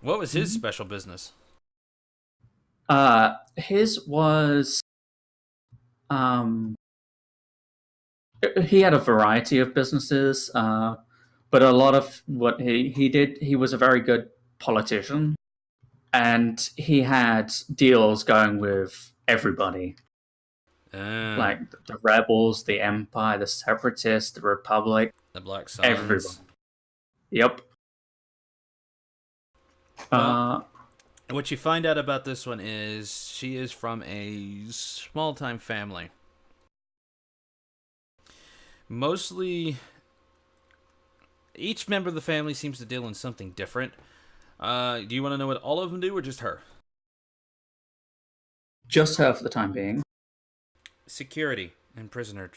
What was his mhm. special business? His was um, he had a variety of businesses, but a lot of what he did, he was a very good politician, and he had deals going with everybody, Ah, like the rebels, the Empire, the Separatists, the Republic, the Black everyone. Suns. Yep. Well, Uh, what you find out about this one is she is from a small time family. Mostly, each member of the family seems to deal in something different. Do you want to know what all of them do, or just her? just her for the time being. Security and prisoner.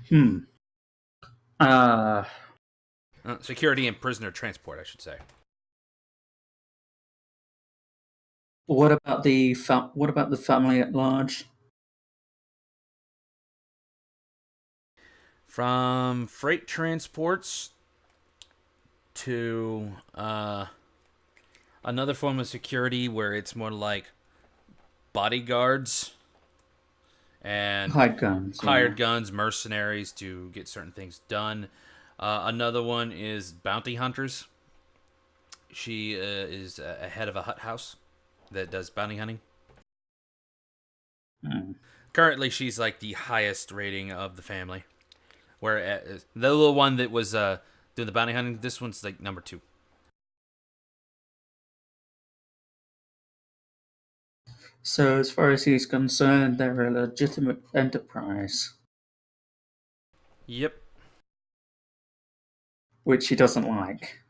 Hmm. Uh, Security and prisoner transport, I should say. what about the family at large? From freight transports to another form of security where it's more like bodyguards and Hide guns, yeah. hired guns, mercenaries to get certain things done. Another one is bounty hunters. She is a head of a hut house that does bounty hunting. Hmm. Currently, she's like the highest rating of the family. Where the little one that was doing the bounty hunting, this one's like number two. So, as far as he's concerned, they're a legitimate enterprise, Yep. which he doesn't like,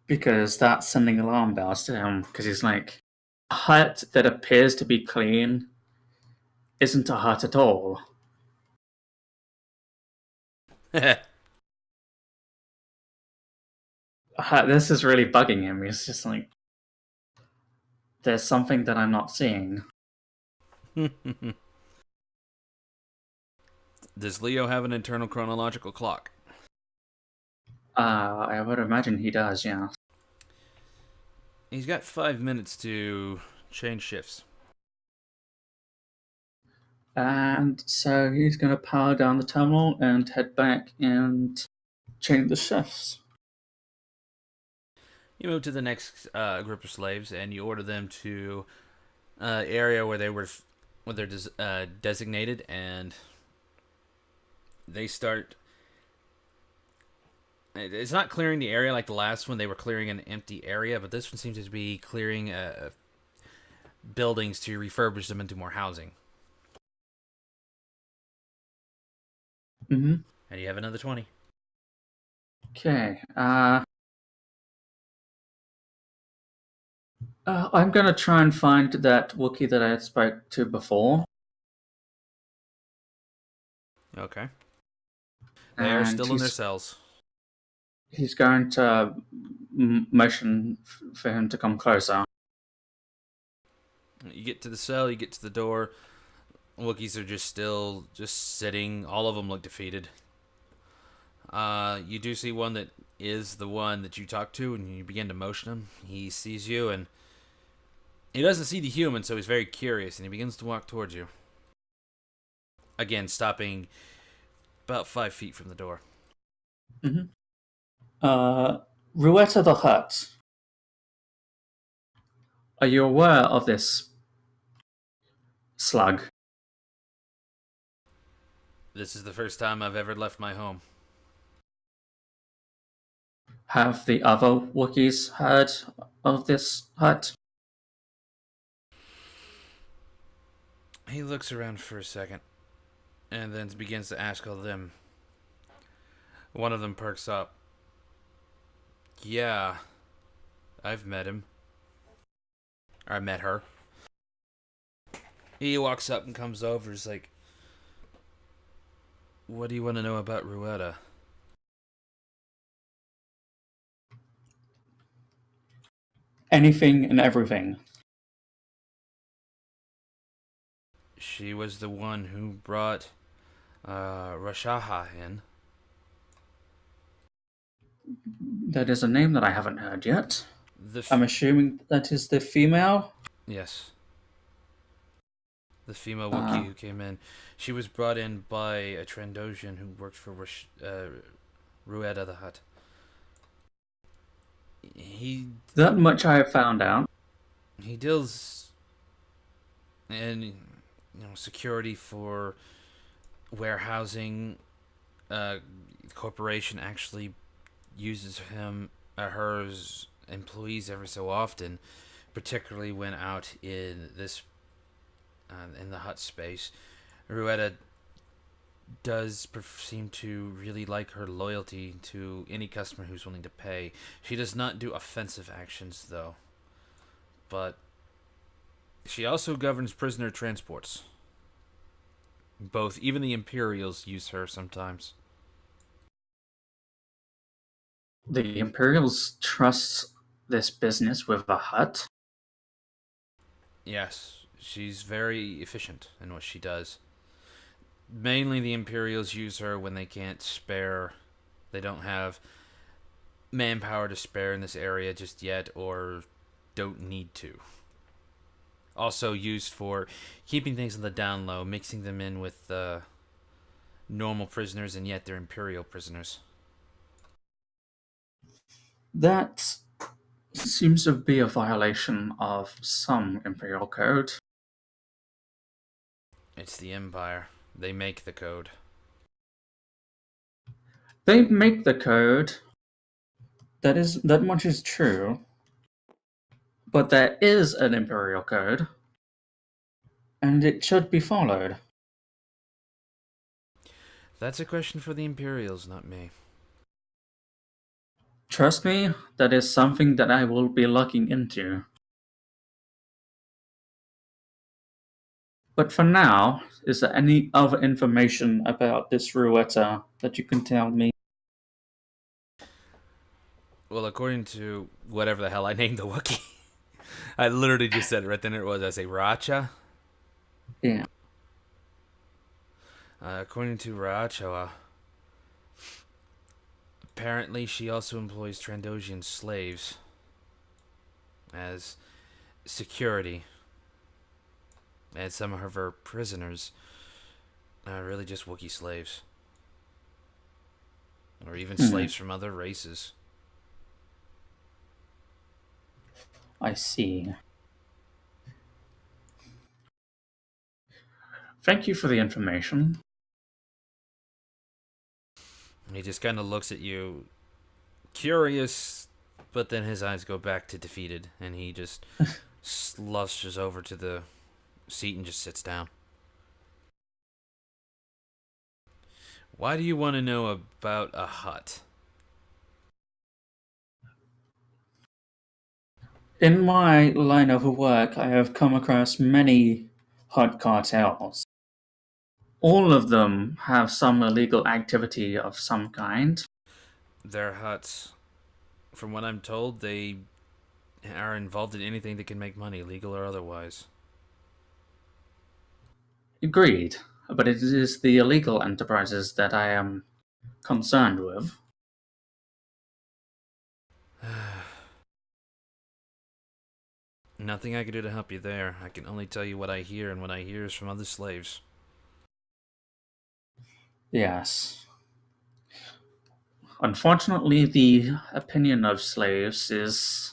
because that's sending alarm bells to him. Because he's like, a hut that appears to be clean isn't a hut at all. This is really bugging him. He's just like, there's something that I'm not seeing. Does Leo have an internal chronological clock? I would imagine he does, yeah. He's got 5 minutes to change shifts. And so he's going to power down the terminal and head back and change the shifts. You move to the next group of slaves, and you order them to area where they're designated, and they start. It's not clearing the area like the last one. They were clearing an empty area, but this one seems to be clearing buildings to refurbish them into more housing. Mm-hmm. And you have another 20. Okay. I'm going to try and find that Wookiee that I spoke to before. Okay. They are And still in their cells. he's going to motion for him to come closer. You get to the cell, you get to the door. Wookiees are just sitting. All of them look defeated. You do see one that is the one that you talk to, and you begin to motion him. He sees you, and he doesn't see the human, so he's very curious, and he begins to walk towards you. Again, stopping about 5 feet from the door. Mm-hmm. Ruetta the Hutt. Are you aware of this slug? This is the first time I've ever left my home. Have the other Wookiees heard of this hut? He looks around for a second, and then begins to ask all of them. One of them perks up. Yeah, I've met him. Or I met her. He walks up and comes over. He's like, "What do you want to know about Ruetta?" Anything and everything. She was the one who brought Rashaha in. That is a name that I haven't heard yet. The I'm assuming that is the female. Yes, the female Uh, Wookiee who came in. She was brought in by a Trandoshan who worked for Rueda the Hutt. He that much I have found out. he deals in security for warehousing. The corporation actually uses her's employees every so often, particularly when out in this in the hut space. Rueda does seem to really like her loyalty to any customer who's willing to pay. She does not do offensive actions though, but she also governs prisoner transports. Even the Imperials use her sometimes. The Imperials trust this business with a hut. Yes, she's very efficient in what she does. Mainly the Imperials use her when they can't spare. They don't have manpower to spare in this area just yet, or don't need to. Also used for keeping things on the down low, mixing them in with normal prisoners, and yet they're Imperial prisoners. That seems to be a violation of some Imperial code. It's the Empire. They make the code. They make the code. That much is true. But there is an Imperial code, and it should be followed. That's a question for the Imperials, not me. Trust me, that is something that I will be looking into. But for now, is there any other information about this Ruetta that you can tell me? Well, according to whatever the hell I named the Wookiee, I literally just said it right then. It was I say Racha. Yeah. According to Racha, apparently she also employs Trandoshan slaves as security, and some of her prisoners are really just Wookiee slaves, or even slaves from other races. I see. Thank you for the information. He just kind of looks at you, curious, but then his eyes go back to defeated, and he just slushes over to the seat and just sits down. Why do you want to know about a hut? In my line of work, I have come across many hut cartels. All of them have some illegal activity of some kind. Their huts, from what I'm told, they are involved in anything that can make money, legal or otherwise. Agreed, but it is the illegal enterprises that I am concerned with. Nothing I can do to help you there. I can only tell you what I hear, and what I hear is from other slaves. Yes. Unfortunately, the opinion of slaves is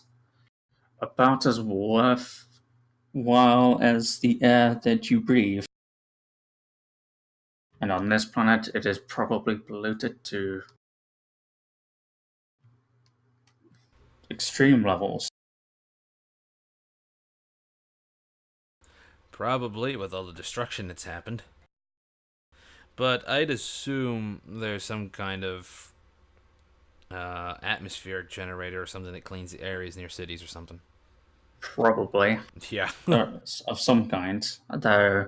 about as worthwhile as the air that you breathe. And on this planet, it is probably polluted to extreme levels. Probably, with all the destruction that's happened. But I'd assume there's some kind of atmospheric generator or something that cleans the areas near cities or something. Probably. Yeah. Of some kind. Though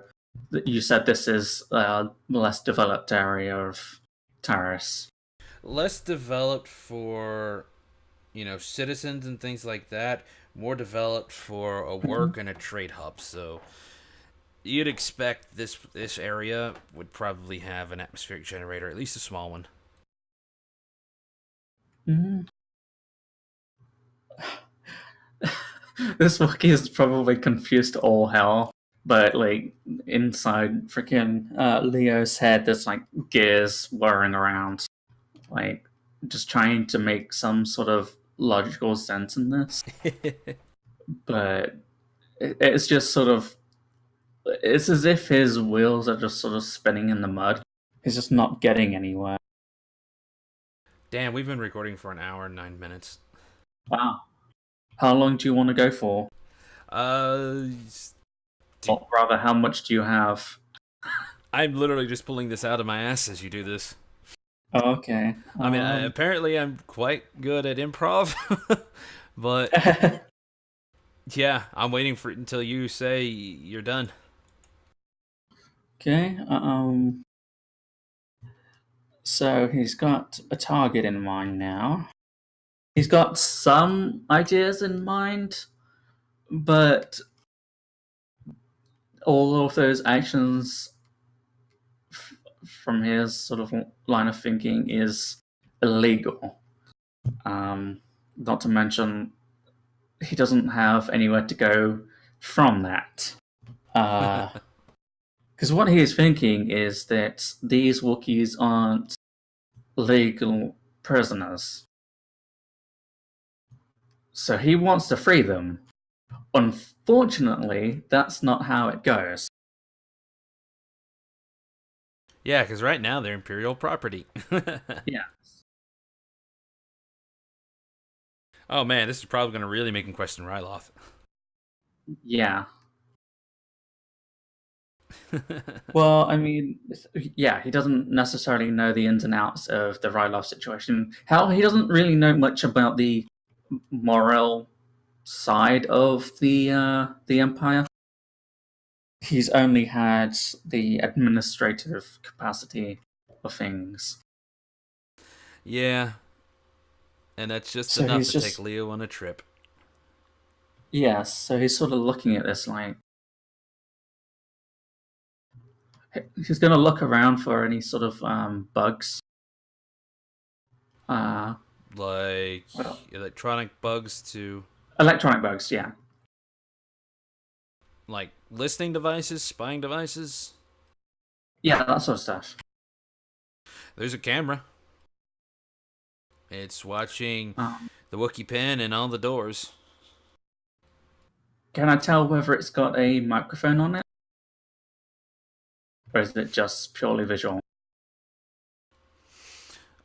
you said this is a less developed area of Taris. Less developed for, citizens and things like that. More developed for a work and a trade hub. So You'd expect this area would probably have an atmospheric generator, at least a small one. Mm. This Wookiee is probably confused to all hell, but like inside freaking Leo's head, there's like gears whirring around, like just trying to make some sort of logical sense in this. But it's just sort of, it's as if his wheels are just sort of spinning in the mud. He's just not getting anywhere. Damn, we've been recording for an hour and 9 minutes. Wow. How long do you want to go for? Uh, Or rather, how much do you have? I'm literally just pulling this out of my ass as you do this. Oh, okay. I mean, apparently I'm quite good at improv, but yeah, I'm waiting for it until you say you're done. Okay. So he's got a target in mind now. He's got some ideas in mind, but all of those actions from his sort of line of thinking is illegal. Not to mention, he doesn't have anywhere to go from that. Because what he is thinking is that these Wookiees aren't legal prisoners. So he wants to free them. Unfortunately, that's not how it goes. Yeah, because right now they're Imperial property. Yeah. Oh man, this is probably going to really make him question Ryloth. Yeah. Well, I mean, yeah, he doesn't necessarily know the ins and outs of the Ryloth situation. Hell, he doesn't really know much about the moral side of the Empire. He's only had the administrative capacity of things. Yeah, and that's just So enough he's to take just, Leo on a trip. yes, so he's sort of looking at this like, he's going to look around for any sort of bugs. Uh, Like well, electronic bugs to electronic bugs, yeah. like listening devices, spying devices. Yeah, that sort of stuff. There's a camera. It's watching Um, the Wookiee pin and all the doors. can I tell whether it's got a microphone on it? Or is it just purely visual?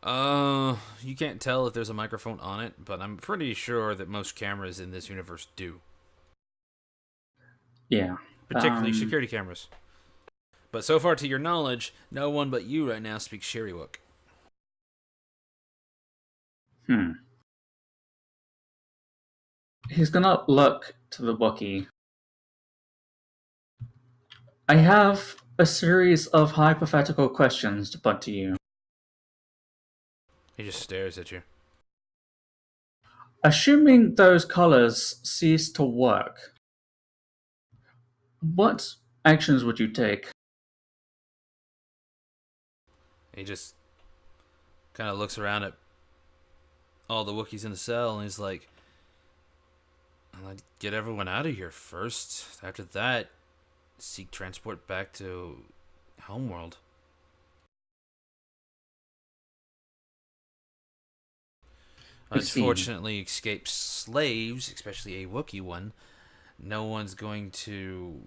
You can't tell if there's a microphone on it, but I'm pretty sure that most cameras in this universe do. Yeah. Particularly security cameras. But so far, to your knowledge, no one but you right now speaks Sheriwook. Hmm. He's gonna look to the Wookiee. I have a series of hypothetical questions to put to you. He just stares at you. Assuming those colors cease to work, what actions would you take? He just kind of looks around at all the Wookiees in the cell, and he's like, "I'd get everyone out of here first. After that, seek transport back to Homeworld." I see. Unfortunately, escaped slaves, especially a Wookiee one, no one's going to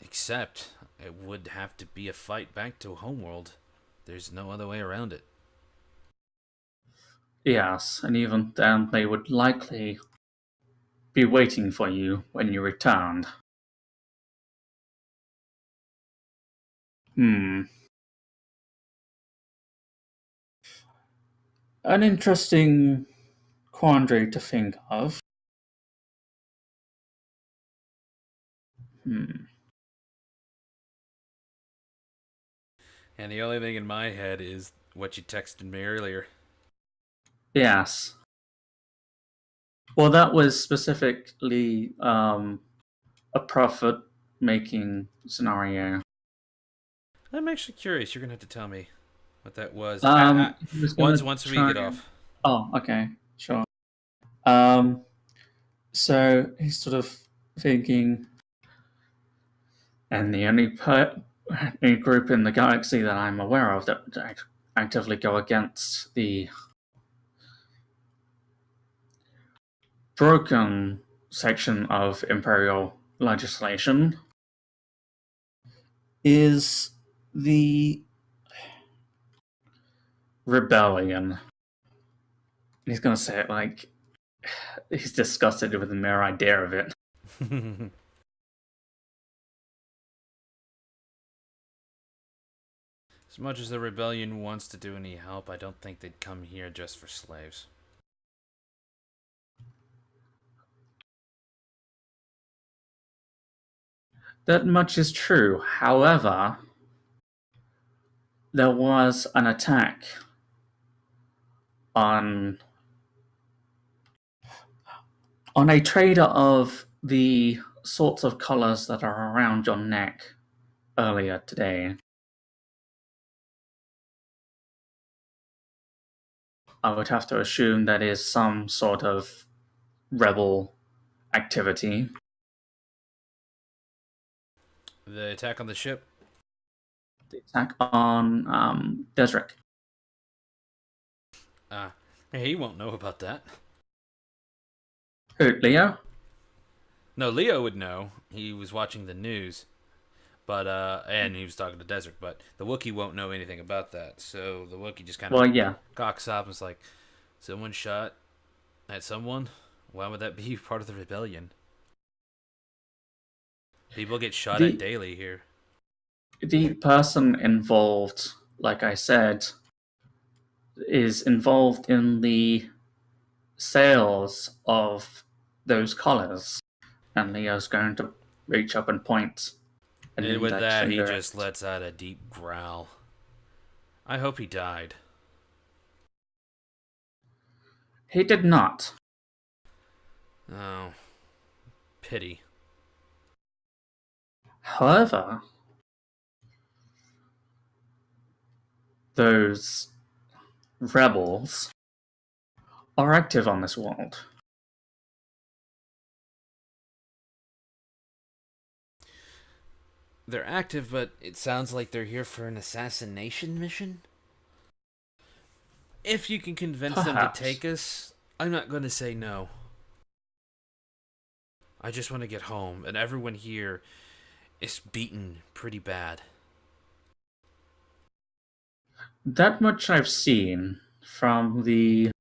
accept. It would have to be a fight back to Homeworld. There's no other way around it. Yes, and even then, they would likely be waiting for you when you returned. Hmm. An interesting quandary to think of. Hmm. And the only thing in my head is what you texted me earlier. Yes. Well, that was specifically a prophet making scenario. I'm actually curious. You're gonna have to tell me what that was. He was gonna Once we try. get off. Oh, okay, sure. Um, so he's sort of thinking, and the only group in the galaxy that I'm aware of that would actively go against the broken section of imperial legislation is the rebellion. He's going to say it like he's disgusted with the mere idea of it. As much as the rebellion wants to do any help, I don't think they'd come here just for slaves. That much is true. However, there was an attack on a trader of the sorts of colors that are around your neck earlier today. I would have to assume that is some sort of rebel activity. The attack on the ship? The attack on Desric. He won't know about that. Who, Leo? No, Leo would know. He was watching the news. But, and he was talking to Desert, but the Wookiee won't know anything about that. So the Wookiee just kind of cocks up and was like, someone shot at someone? Why would that be part of the rebellion? People get shot at daily here. The person involved, like I said, is involved in the sales of those collars. And Leo's going to reach up and point. And with that, he just lets out a deep growl. I hope he died. He did not. Oh. Pity. However, those rebels are active on this world. They're active, but it sounds like they're here for an assassination mission? If you can convince them to take us, I'm not going to say no. I just want to get home, and everyone here is beaten pretty bad. That much I've seen from the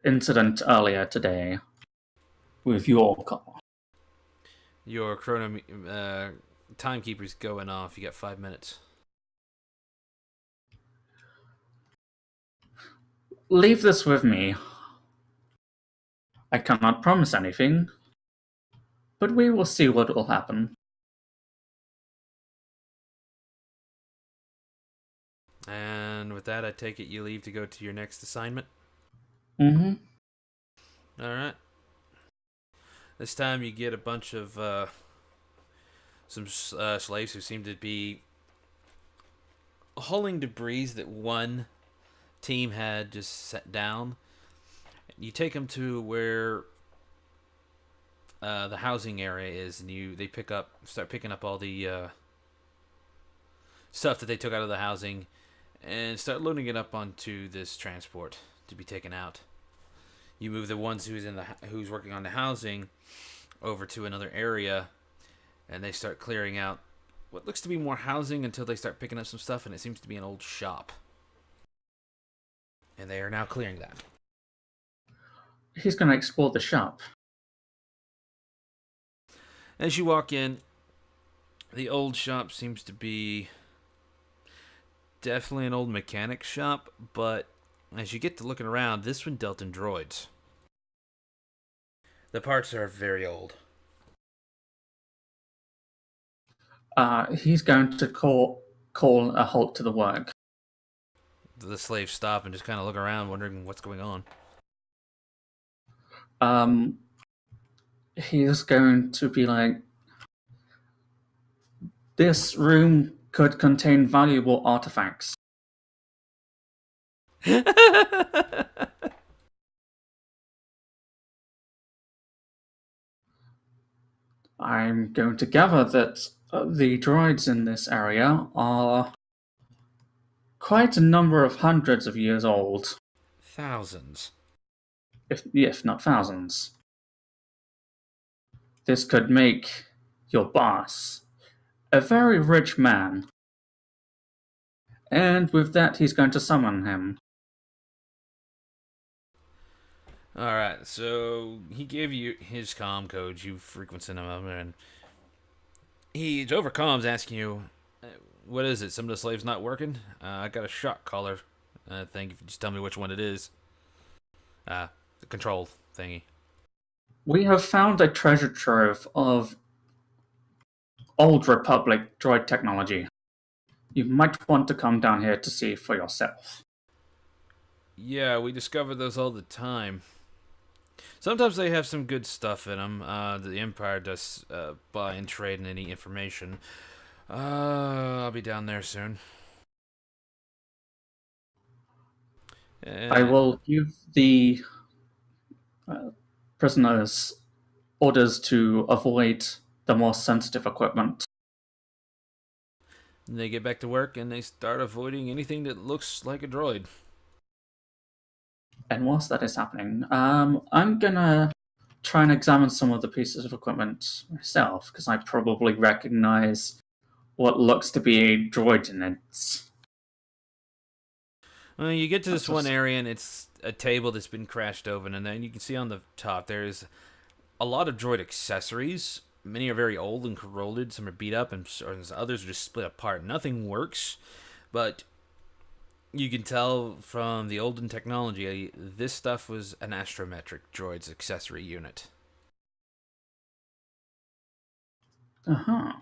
incident earlier today with your call. Your timekeeper's going off. You got 5 minutes. Leave this with me. I cannot promise anything, but we will see what will happen. And with that, I take it you leave to go to your next assignment? Mm-hmm. Alright. This time you get a bunch of some slaves who seem to be hauling debris that one team had just set down. You take them to where the housing area is, and they start picking up all the stuff that they took out of the housing, and start loading it up onto this transport to be taken out. You move the ones who's working on the housing over to another area, and they start clearing out what looks to be more housing until they start picking up some stuff, and it seems to be an old shop. And they are now clearing that. He's going to explore the shop. As you walk in, the old shop seems to be definitely an old mechanic shop, but as you get to looking around, this one dealt in droids. The parts are very old. He's going to call a halt to the work. The slaves stop and just kind of look around, wondering what's going on. He's going to be like, This room could contain valuable artifacts. I'm going to gather that the droids in this area are quite a number of hundreds of years old, Thousands. if not thousands. This could make your boss a very rich man, and with that, he's going to summon him. Alright, so he gave you his comm code, you frequented him up, and he over comms asking you, what is it? Some of the slaves not working? I got a shock collar thing, if you just tell me which one it is. The control thingy. We have found a treasure trove of Old Republic droid technology. You might want to come down here to see for yourself. Yeah, we discover those all the time. Sometimes they have some good stuff in them. The Empire does buy and trade in any information. I'll be down there soon. I will give the prisoners orders to avoid the more sensitive equipment. They get back to work and they start avoiding anything that looks like a droid. And whilst that is happening, I'm gonna try and examine some of the pieces of equipment myself, because I probably recognize what looks to be a droid in it. Well, you get to this one area and it's a table that's been crashed open, and then you can see on the top there's a lot of droid accessories. Many are very old and corroded. Some are beat up, and others are just split apart. Nothing works, but you can tell from the olden technology, this stuff was an astrometric droid's accessory unit. Uh-huh.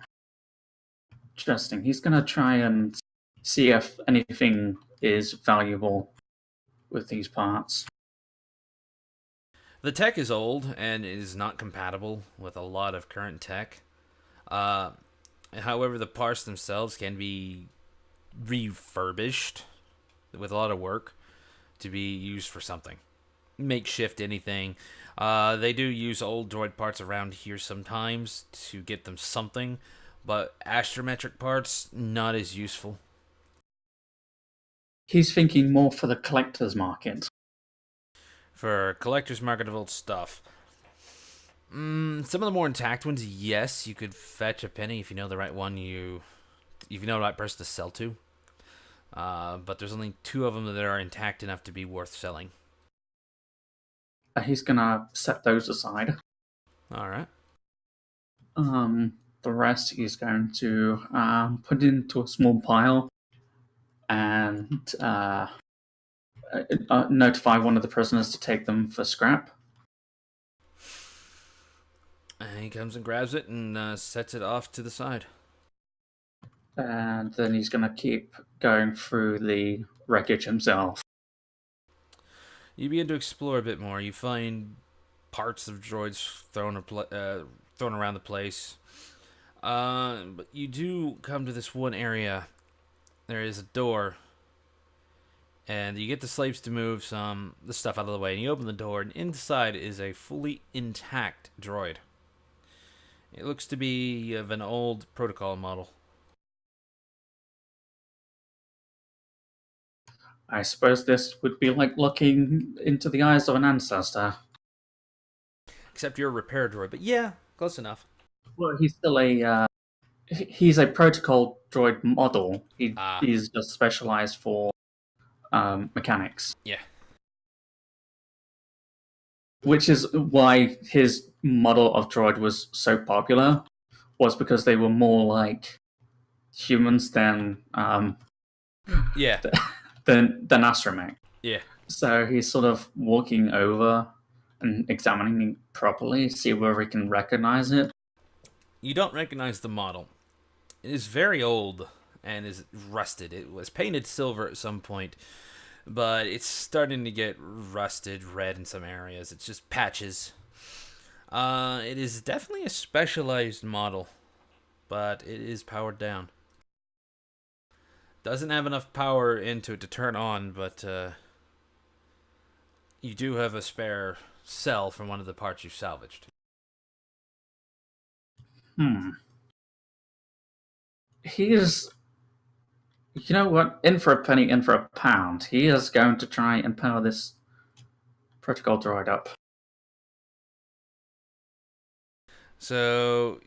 Interesting. He's gonna try and see if anything is valuable with these parts. The tech is old and is not compatible with a lot of current tech. However, the parts themselves can be refurbished with a lot of work to be used for something. Makeshift anything. They do use old droid parts around here sometimes to get them something, but astrometric parts, not as useful. He's thinking more for the collector's market. For collector's market of old stuff. Some of the more intact ones, yes, you could fetch a penny if you know the right one. If you know the right person to sell to. But there's only 2 of them that are intact enough to be worth selling. He's gonna set those aside. All right. The rest he's going to put into a small pile and notify one of the prisoners to take them for scrap. And he comes and grabs it and sets it off to the side. And then he's going to keep going through the wreckage himself. You begin to explore a bit more. You find parts of droids thrown around the place. But you do come to this one area. There is a door. And you get the slaves to move the stuff out of the way. And you open the door, and inside is a fully intact droid. It looks to be of an old protocol model. I suppose this would be like looking into the eyes of an ancestor. Except you're a repair droid, but yeah, close enough. Well, he's still he's a protocol droid model. He's just specialized for mechanics. Yeah. Which is why his model of droid was so popular, was because they were more like humans than yeah than astromech. Yeah. So he's sort of walking over and examining it properly, see whether he can recognize it. You don't recognize the model. It is very old and is rusted. It was painted silver at some point, but it's starting to get rusted red in some areas. It's just patches. It is definitely a specialized model. but it is powered down. Doesn't have enough power into it to turn on, but you do have a spare cell from one of the parts you salvaged. He is, you know what? In for a penny, in for a pound. He is going to try and power this protocol droid up. So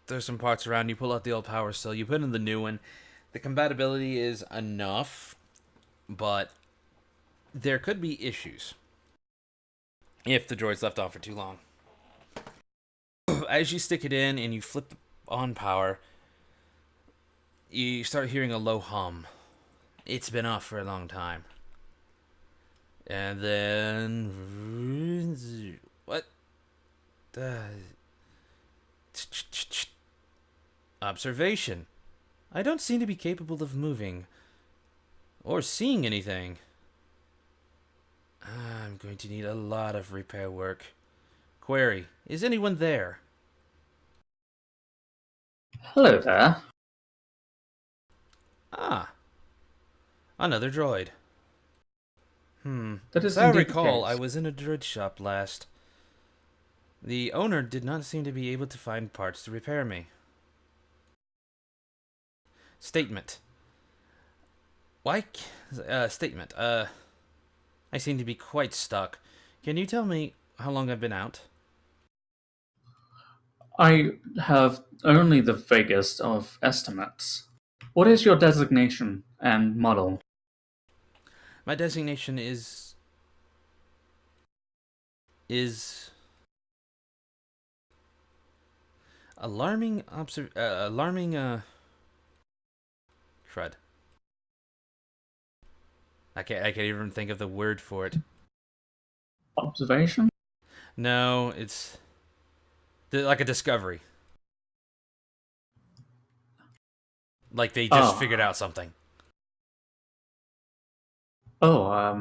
there's some parts around. You pull out the old power cell. You put in the new one. The compatibility is enough, but there could be issues if the droid's left on for too long. As you stick it in and you flip on power, you start hearing a low hum. It's been off for a long time. And then... What? Observation. I don't seem to be capable of moving or seeing anything. I'm going to need a lot of repair work. Query. Is anyone there? Hello there. Ah. Another droid. That is As I indeed the recall, case. I was in a droid shop last. The owner did not seem to be able to find parts to repair me. Statement. Statement. I seem to be quite stuck. Can you tell me how long I've been out? I have only the vaguest of estimates. What is your designation and model? My designation is alarming crud. I can't even think of the word for it. Observation? No, it's like a discovery. Like they just figured out something. I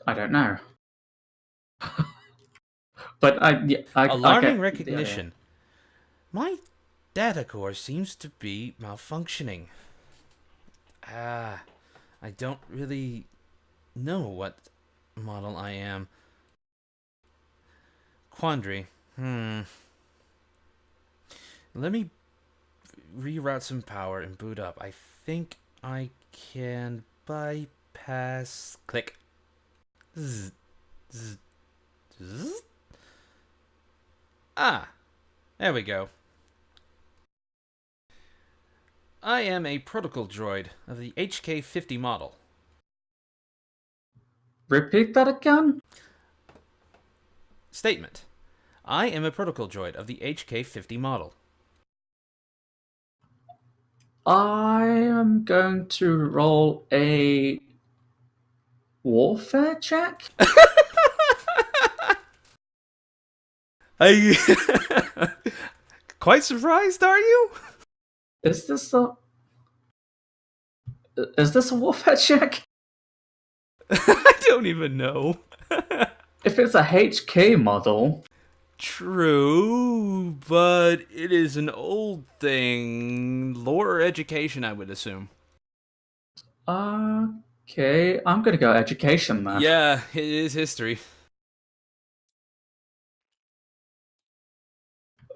don't know. But I Alarming get recognition. My data core seems to be malfunctioning. I don't really know what model I am. Quandary. Let me reroute some power and boot up. I think I can bypass... Click. Zzz, zzz, zzz. Ah, there we go. I am a protocol droid of the HK-50 model. Repeat that again? Statement. I am a protocol droid of the HK-50 model. I am going to roll a warfare check. Are you quite surprised, are you? Is this a warfare check? I don't even know. If it's a HK model, True, but it is an old thing. Lore or education, I would assume. okay, I'm gonna go education then. Yeah, it is history.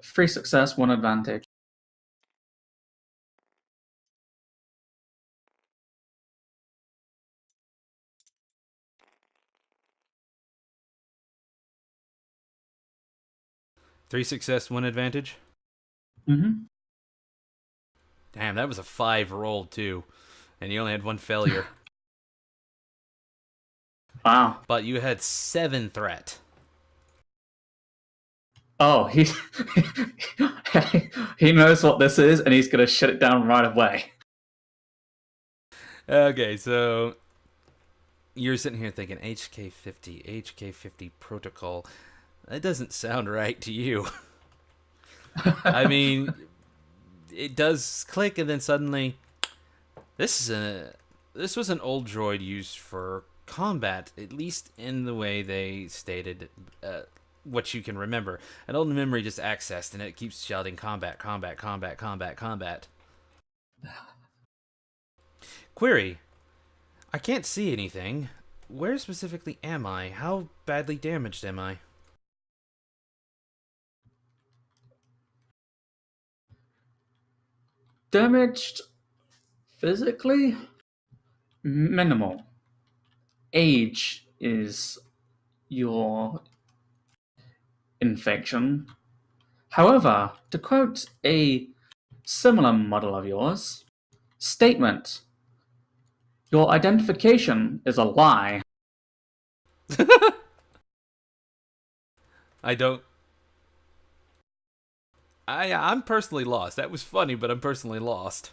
3 success, 1 advantage. Three success, one advantage. Mm-hmm. Damn, that was a 5 roll too, and you only had 1 failure. Wow. But you had 7 threat. Oh, he knows what this is, and he's gonna shut it down right away. Okay, so you're sitting here thinking HK-50 protocol. That doesn't sound right to you. I mean, it does click, and then suddenly, this was an old droid used for combat, at least in the way they stated what you can remember. An old memory just accessed, and it keeps shouting combat, combat, combat, combat, combat. Query. I can't see anything. Where specifically am I? How badly damaged am I? Damaged physically? Minimal. Age is your infection. However, to quote a similar model of yours, statement, your identification is a lie. I don't. I'm personally lost. That was funny, but I'm personally lost.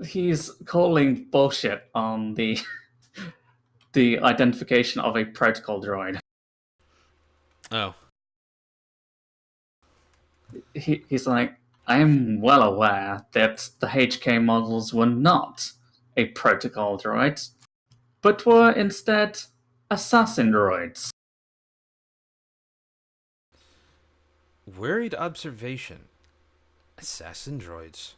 He's calling bullshit on the identification of a protocol droid. Oh. He's like, I am well aware that the HK models were not a protocol droid, but were instead assassin droids. Worried observation. Assassin droids.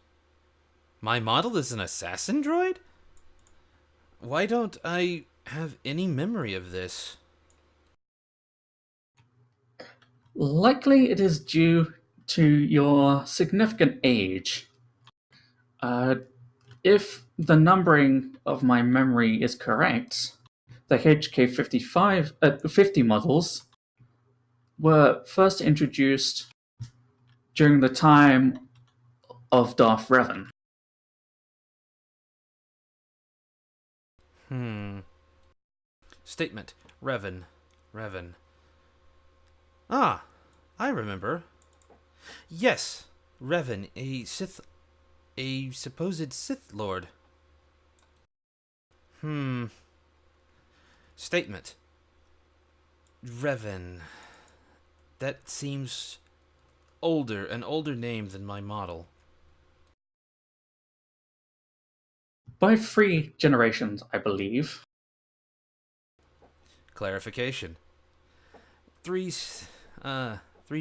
My model is an assassin droid? Why don't I have any memory of this? Likely it is due to your significant age. If the numbering of my memory is correct, the HK 50 models were first introduced during the time of Darth Revan. Statement. Revan. Revan. Ah, I remember. Yes, Revan, a supposed Sith Lord. Statement. Revan. That seems an older name than my model. By 3 generations, I believe. Clarification. Three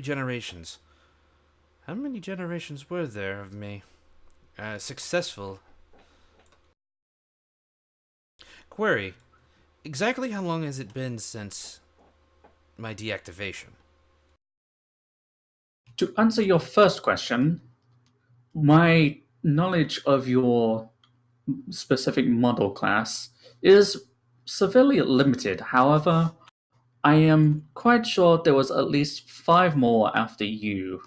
generations. How many generations were there of me? Successful. Query. Exactly how long has it been since my deactivation? To answer your first question, my knowledge of your specific model class is severely limited. However, I am quite sure there was at least 5 more after you.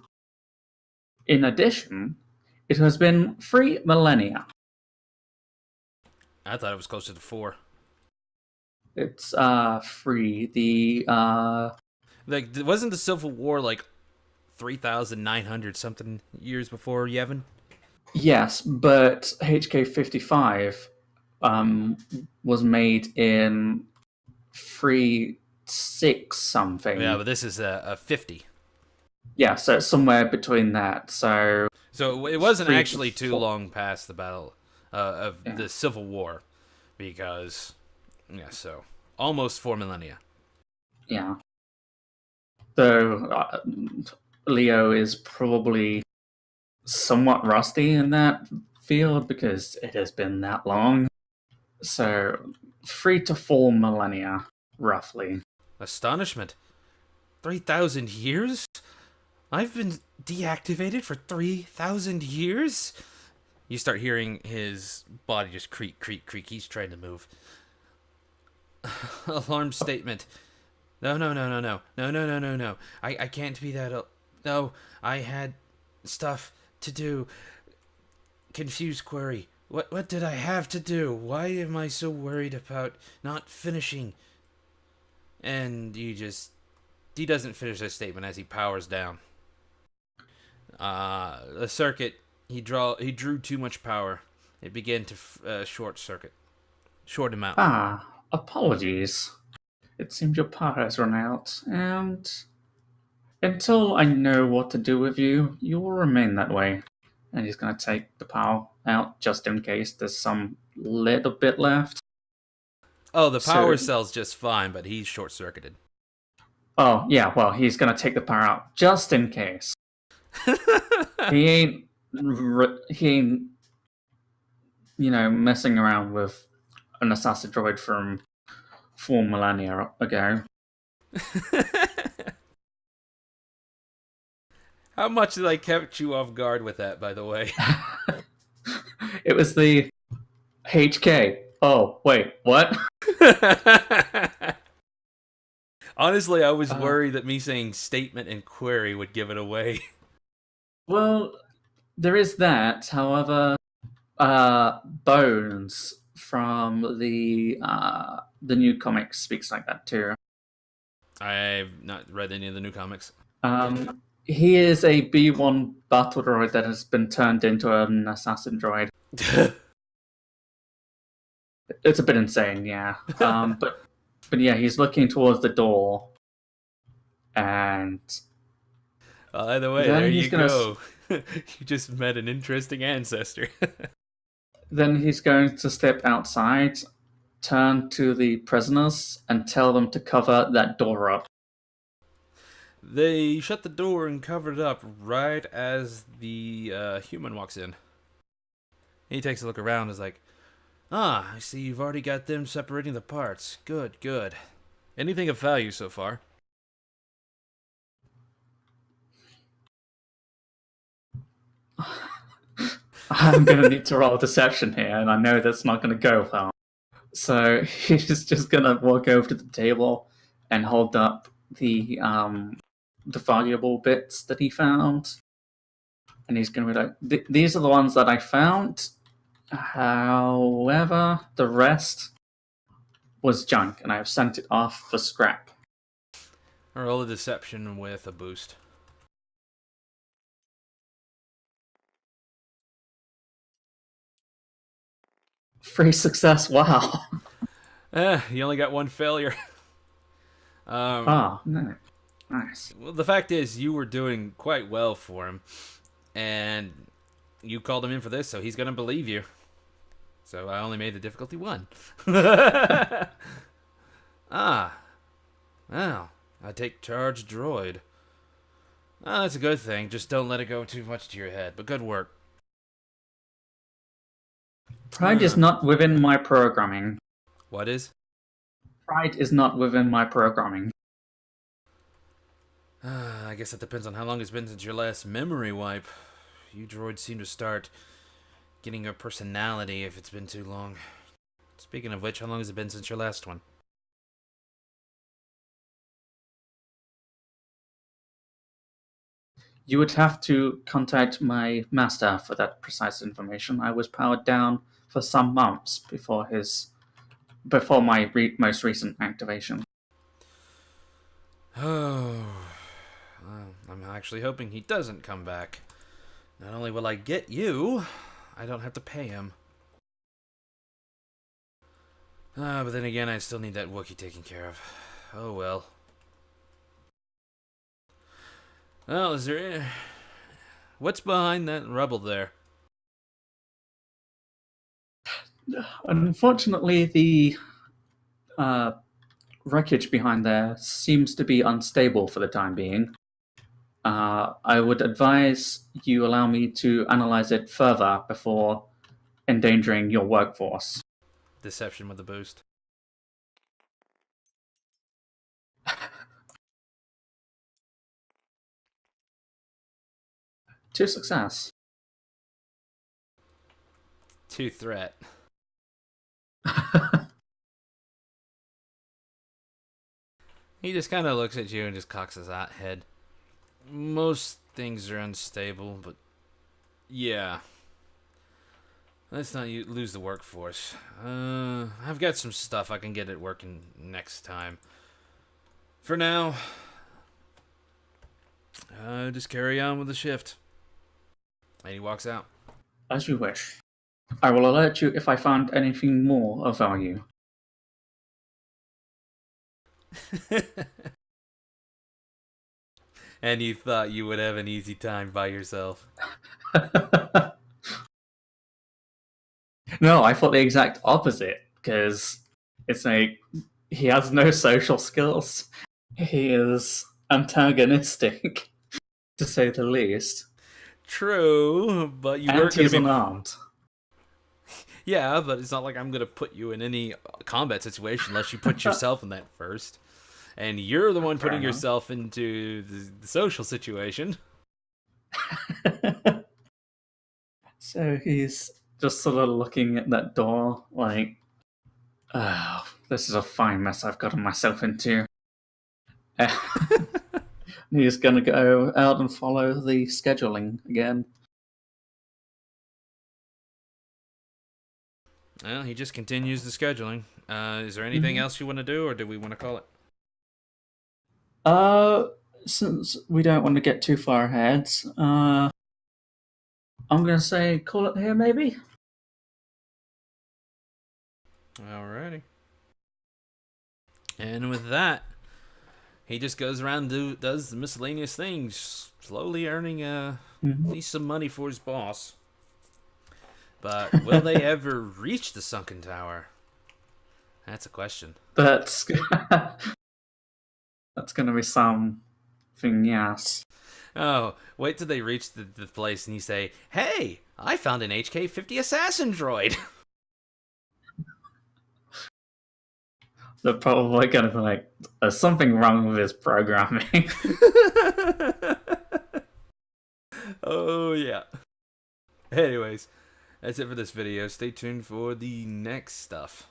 In addition, it has been 3 millennia. I thought it was closer to 4. It's 3. Like, wasn't the Civil War like 3,900 something years before Yevon? Yes, but HK 55 was made in 3 6 something. Yeah, but this is a 50. Yeah, so it's somewhere between that. So it wasn't 3 to actually too 4. long past the battle of Yeah. the Civil War, because so almost 4 millennia. Yeah. Though Leo is probably somewhat rusty in that field because it has been that long. So 3 to 4 millennia, roughly. Astonishment. 3,000 years? I've been deactivated for 3,000 years? You start hearing his body just creak, creak, creak. He's trying to move. Alarm statement. No. I can't be that. No, I had stuff to do. Confused query. What did I have to do? Why am I so worried about not finishing? And he doesn't finish his statement as he powers down. The circuit, he drew too much power. It began to short him out. Apologies. It seems your power has run out, and until I know what to do with you, you will remain that way. And he's going to take the power out just in case there's some little bit left. Oh, the power cell's just fine, but he's short circuited. Oh, yeah, well, he's gonna take the power out just in case. He ain't. He ain't, messing around with an assassin droid from 4 millennia ago. How much did I catch you off guard with that, by the way? It was the HK. Oh, wait, what? Honestly, I was worried that me saying statement and query would give it away. Well, there is that. However, Bones from the new comics speaks like that too. I've not read any of the new comics. He is a B1 battle droid that has been turned into an assassin droid. It's a bit insane, yeah. But yeah, he's looking towards the door, and Either way, then there he's you gonna go. You just met an interesting ancestor. then he's going to step outside, turn to the prisoners, and tell them to cover that door up. They shut the door and covered it up right as the human walks in. He takes a look around and is like, "Ah, I see you've already got them separating the parts. Good, good. Anything of value so far?" I'm going to need to roll deception here, and I know that's not going to go well. So he's just going to walk over to the table and hold up the valuable bits that he found. And he's going to be like, these are the ones that I found. However, the rest was junk, and I've sent it off for scrap. Roll a deception with a boost. Free success, wow. You only got one failure. No. Nice. Well, the fact is, you were doing quite well for him, and you called him in for this, so he's gonna believe you. So I only made the difficulty 1. Ah, well, I take charge, droid. Oh, that's a good thing. Just don't let it go too much to your head. But good work. Pride is not within my programming. What is? Pride is not within my programming. I guess that depends on how long it's been since your last memory wipe. You droids seem to start getting your personality if it's been too long. Speaking of which, how long has it been since your last one? You would have to contact my master for that precise information. I was powered down for some months before my most recent activation. Oh, well, I'm actually hoping he doesn't come back. Not only will I get you, I don't have to pay him. But then again, I still need that Wookiee taken care of. Oh well. Well, is there... What's behind that rubble there? Unfortunately, the wreckage behind there seems to be unstable for the time being. I would advise you allow me to analyze it further before endangering your workforce. Deception with a boost. To success. 2 threat. He just kind of looks at you and just cocks his head. Most things are unstable, but yeah. Let's not lose the workforce. I've got some stuff I can get it working next time. For now, just carry on with the shift. And he walks out. As you wish. I will alert you if I find anything more of value. And you thought you would have an easy time by yourself. No, I thought the exact opposite, because it's like he has no social skills, he is antagonistic, to say the least. True, but you weren't And going to he's be. unarmed. Yeah, but it's not like I'm going to put you in any combat situation unless you put yourself in that first. And you're the one Fair putting enough. yourself into the social situation. So he's just sort of looking at that door like, oh, this is a fine mess I've gotten myself into. He's going to go out and follow the scheduling again. Well, he just continues the scheduling. Is there anything Mhm. else you want to do, or do we want to call it? Uh, since we don't want to get too far ahead, I'm going to say call it here maybe? Alrighty. And with that, he just goes around and does the miscellaneous things, slowly earning at least some money for his boss. But will they ever reach the sunken tower? That's a question. That's that's going to be something, yes. Oh, wait till they reach the place and you say, "Hey, I found an HK-50 assassin droid." They're probably going to be like, there's something wrong with his programming. Oh yeah. Anyways, that's it for this video. Stay tuned for the next stuff.